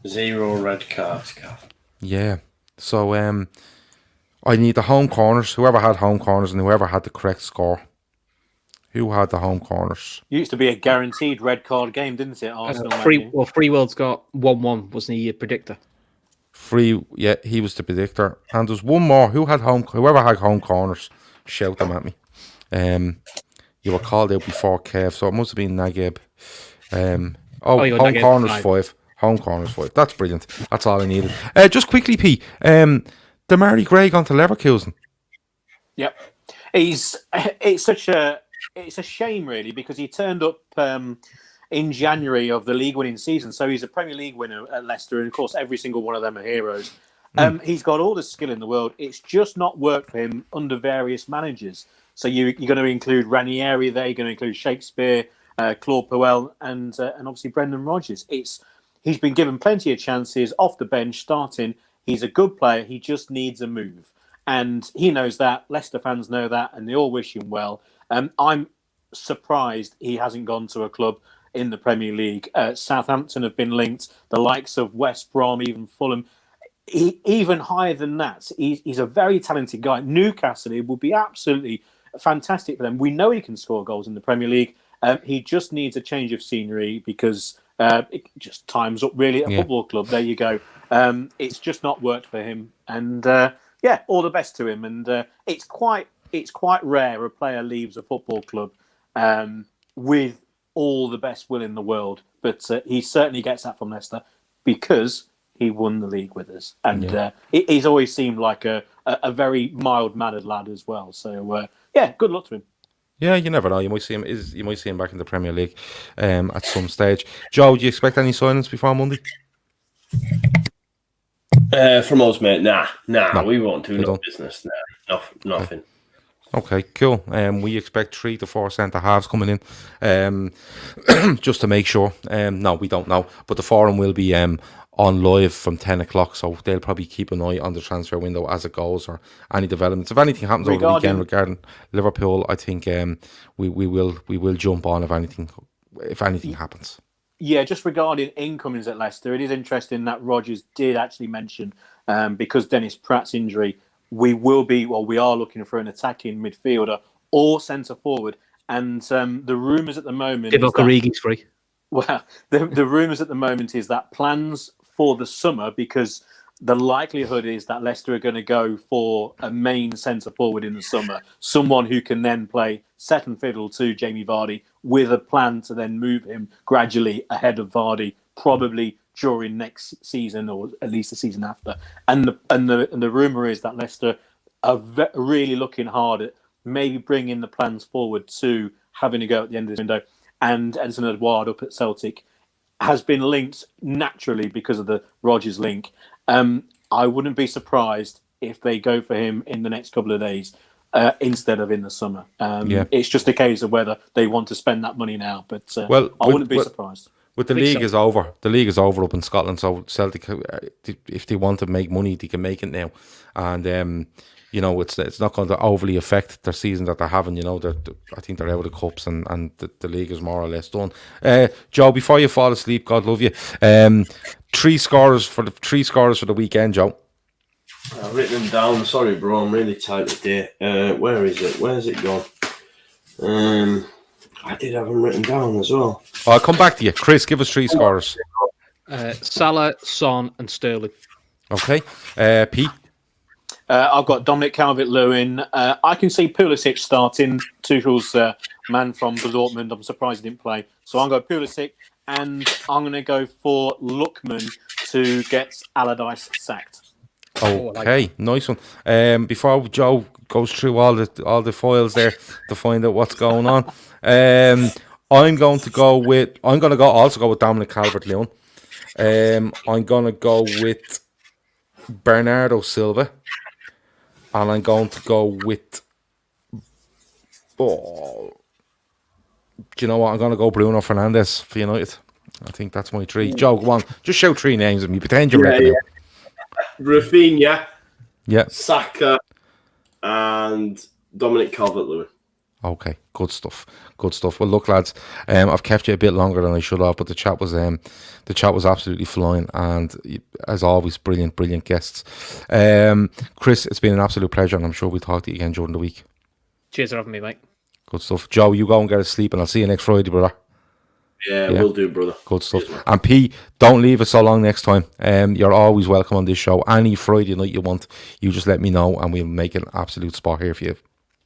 0 red cards. Yeah. So I need the home corners. Whoever had home corners and whoever had the correct score. Who had the home corners? It used to be a guaranteed red card game, didn't it? Arsenal. Free World's got 1-1, wasn't he a predictor? Yeah, he was the predictor. And there's one more. Whoever had home corners, shout them at me. You were called out before Kev, so it must have been Nagib. Home corners 5. Home corners 5. That's brilliant. That's all I needed. Just quickly, P. Damari Gray gone to Leverkusen. Yep. It's a shame, really, because he turned up in January of the league-winning season. So he's a Premier League winner at Leicester, and of course, every single one of them are heroes. He's got all the skill in the world. It's just not worked for him under various managers. So you're going to include Ranieri there. You're going to include Shakespeare, Claude Puel, and obviously Brendan Rodgers. He's been given plenty of chances off the bench, starting. He's a good player. He just needs a move. And he knows that. Leicester fans know that, and they all wish him well. I'm surprised he hasn't gone to a club in the Premier League. Southampton have been linked, the likes of West Brom, even Fulham. Even higher than that, he's a very talented guy. Newcastle, it would be absolutely fantastic for them. We know he can score goals in the Premier League. He just needs a change of scenery because it just times up really at a football club. There you go. It's just not worked for him. And all the best to him. And it's quite rare a player leaves a football club with all the best will in the world. But he certainly gets that from Leicester because he won the league with us. And he's always seemed like a very mild-mannered lad as well. So, good luck to him. Yeah, you never know. You might see him back in the Premier League at some stage. Joe, do you expect any signings before Monday? From us, mate, nah, we won't do no business. Nah, nothing. Okay, cool. We expect 3 to 4 centre halves coming in, just to make sure. No, we don't know, but the forum will be on live from 10 o'clock, so they'll probably keep an eye on the transfer window as it goes, or any developments. If anything happens over the weekend regarding Liverpool, I think we will jump on if anything happens. Yeah, just regarding incomings at Leicester, it is interesting that Rodgers did actually mention, because Dennis Pratt's injury, we are looking for an attacking midfielder or centre forward. And the rumours at the moment... Origi's free. Well, the rumours at the moment is that plans for the summer, because the likelihood is that Leicester are going to go for a main centre forward in the summer, someone who can then play second fiddle to Jamie Vardy, with a plan to then move him gradually ahead of Vardy, probably during next season or at least the season after. And the rumour is that Leicester are really looking hard at maybe bringing the plans forward to having a go at the end of this window. And Edson Edouard up at Celtic has been linked naturally because of the Rodgers link. I wouldn't be surprised if they go for him in the next couple of days instead of in the summer. It's just a case of whether they want to spend that money now. But I wouldn't be surprised. But the league is over. The league is over up in Scotland. So Celtic, if they want to make money, they can make it now. And it's not going to overly affect their season that they're having. I think they're out of the cups, and the league is more or less done. Joe, before you fall asleep, God love you. 3 scorers for the weekend, Joe. I've written them down. Sorry, bro. I'm really tight today. Where is it? Where's it gone? I did have them written down as well. I'll come back to you. Chris, give us 3 scorers. Salah, Son and Sterling. Okay. Pete? I've got Dominic Calvert-Lewin. I can see Pulisic starting, Tuchel's man from Dortmund. I'm surprised he didn't play. So I'm going to go Pulisic, and I'm going to go for Lookman to get Allardyce sacked. Okay, nice one. Before Joe goes through all the files there to find out what's going on, I'm going to go with Dominic Calvert-Lewin. I'm going to go with Bernardo Silva, and I'm going to go with. Do you know what? I'm going to go Bruno Fernandes for United. I think that's my 3. Joe, go on. Just shout 3 names at me. Pretend you're ready. Rafinha, yeah, Saka, and Dominic Calvert-Lewin. Okay, good stuff. Well, look, lads, I've kept you a bit longer than I should have, but the chat was absolutely flying, and as always, brilliant guests. Chris, it's been an absolute pleasure, and I'm sure we'll talk to you again during the week. Cheers for having me, mate. Good stuff. Joe, you go and get a sleep, and I'll see you next Friday, brother. Yeah, we'll do, brother. Good stuff. And P, don't leave us so long next time. You're always welcome on this show. Any Friday night you want, you just let me know, and we'll make an absolute spot here for you.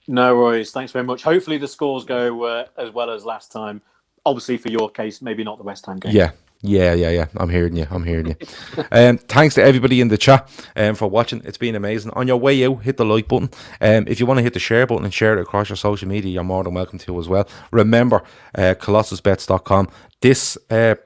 No worries. Thanks very much. Hopefully the scores go as well as last time. Obviously, for your case, maybe not the West Ham game. Yeah. I'm hearing you. Thanks to everybody in the chat for watching. It's been amazing. On your way out, hit the like button. If you want to hit the share button and share it across your social media, you're more than welcome to as well. Remember, colossusbets.com. This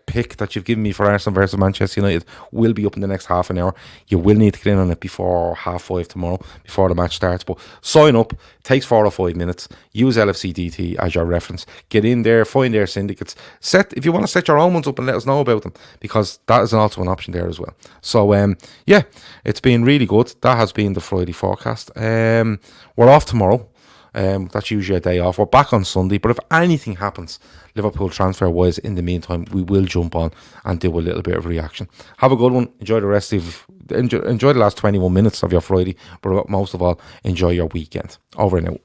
pick that you've given me for Arsenal versus Manchester United will be up in the next half an hour. You will need to get in on it before 5:30 tomorrow, before the match starts. But sign up, takes 4 or 5 minutes. Use LFCDT as your reference. Get in there, find their syndicates. If you want to set your own ones up and let us know about them, because that is also an option there as well. So yeah, it's been really good. That has been the Friday forecast. We're off tomorrow. That's usually a day off. We're back on Sunday, but if anything happens Liverpool transfer wise in the meantime, we will jump on and do a little bit of reaction. Have a good one. Enjoy the last 21 minutes of your Friday, but most of all, enjoy your weekend. Over and out.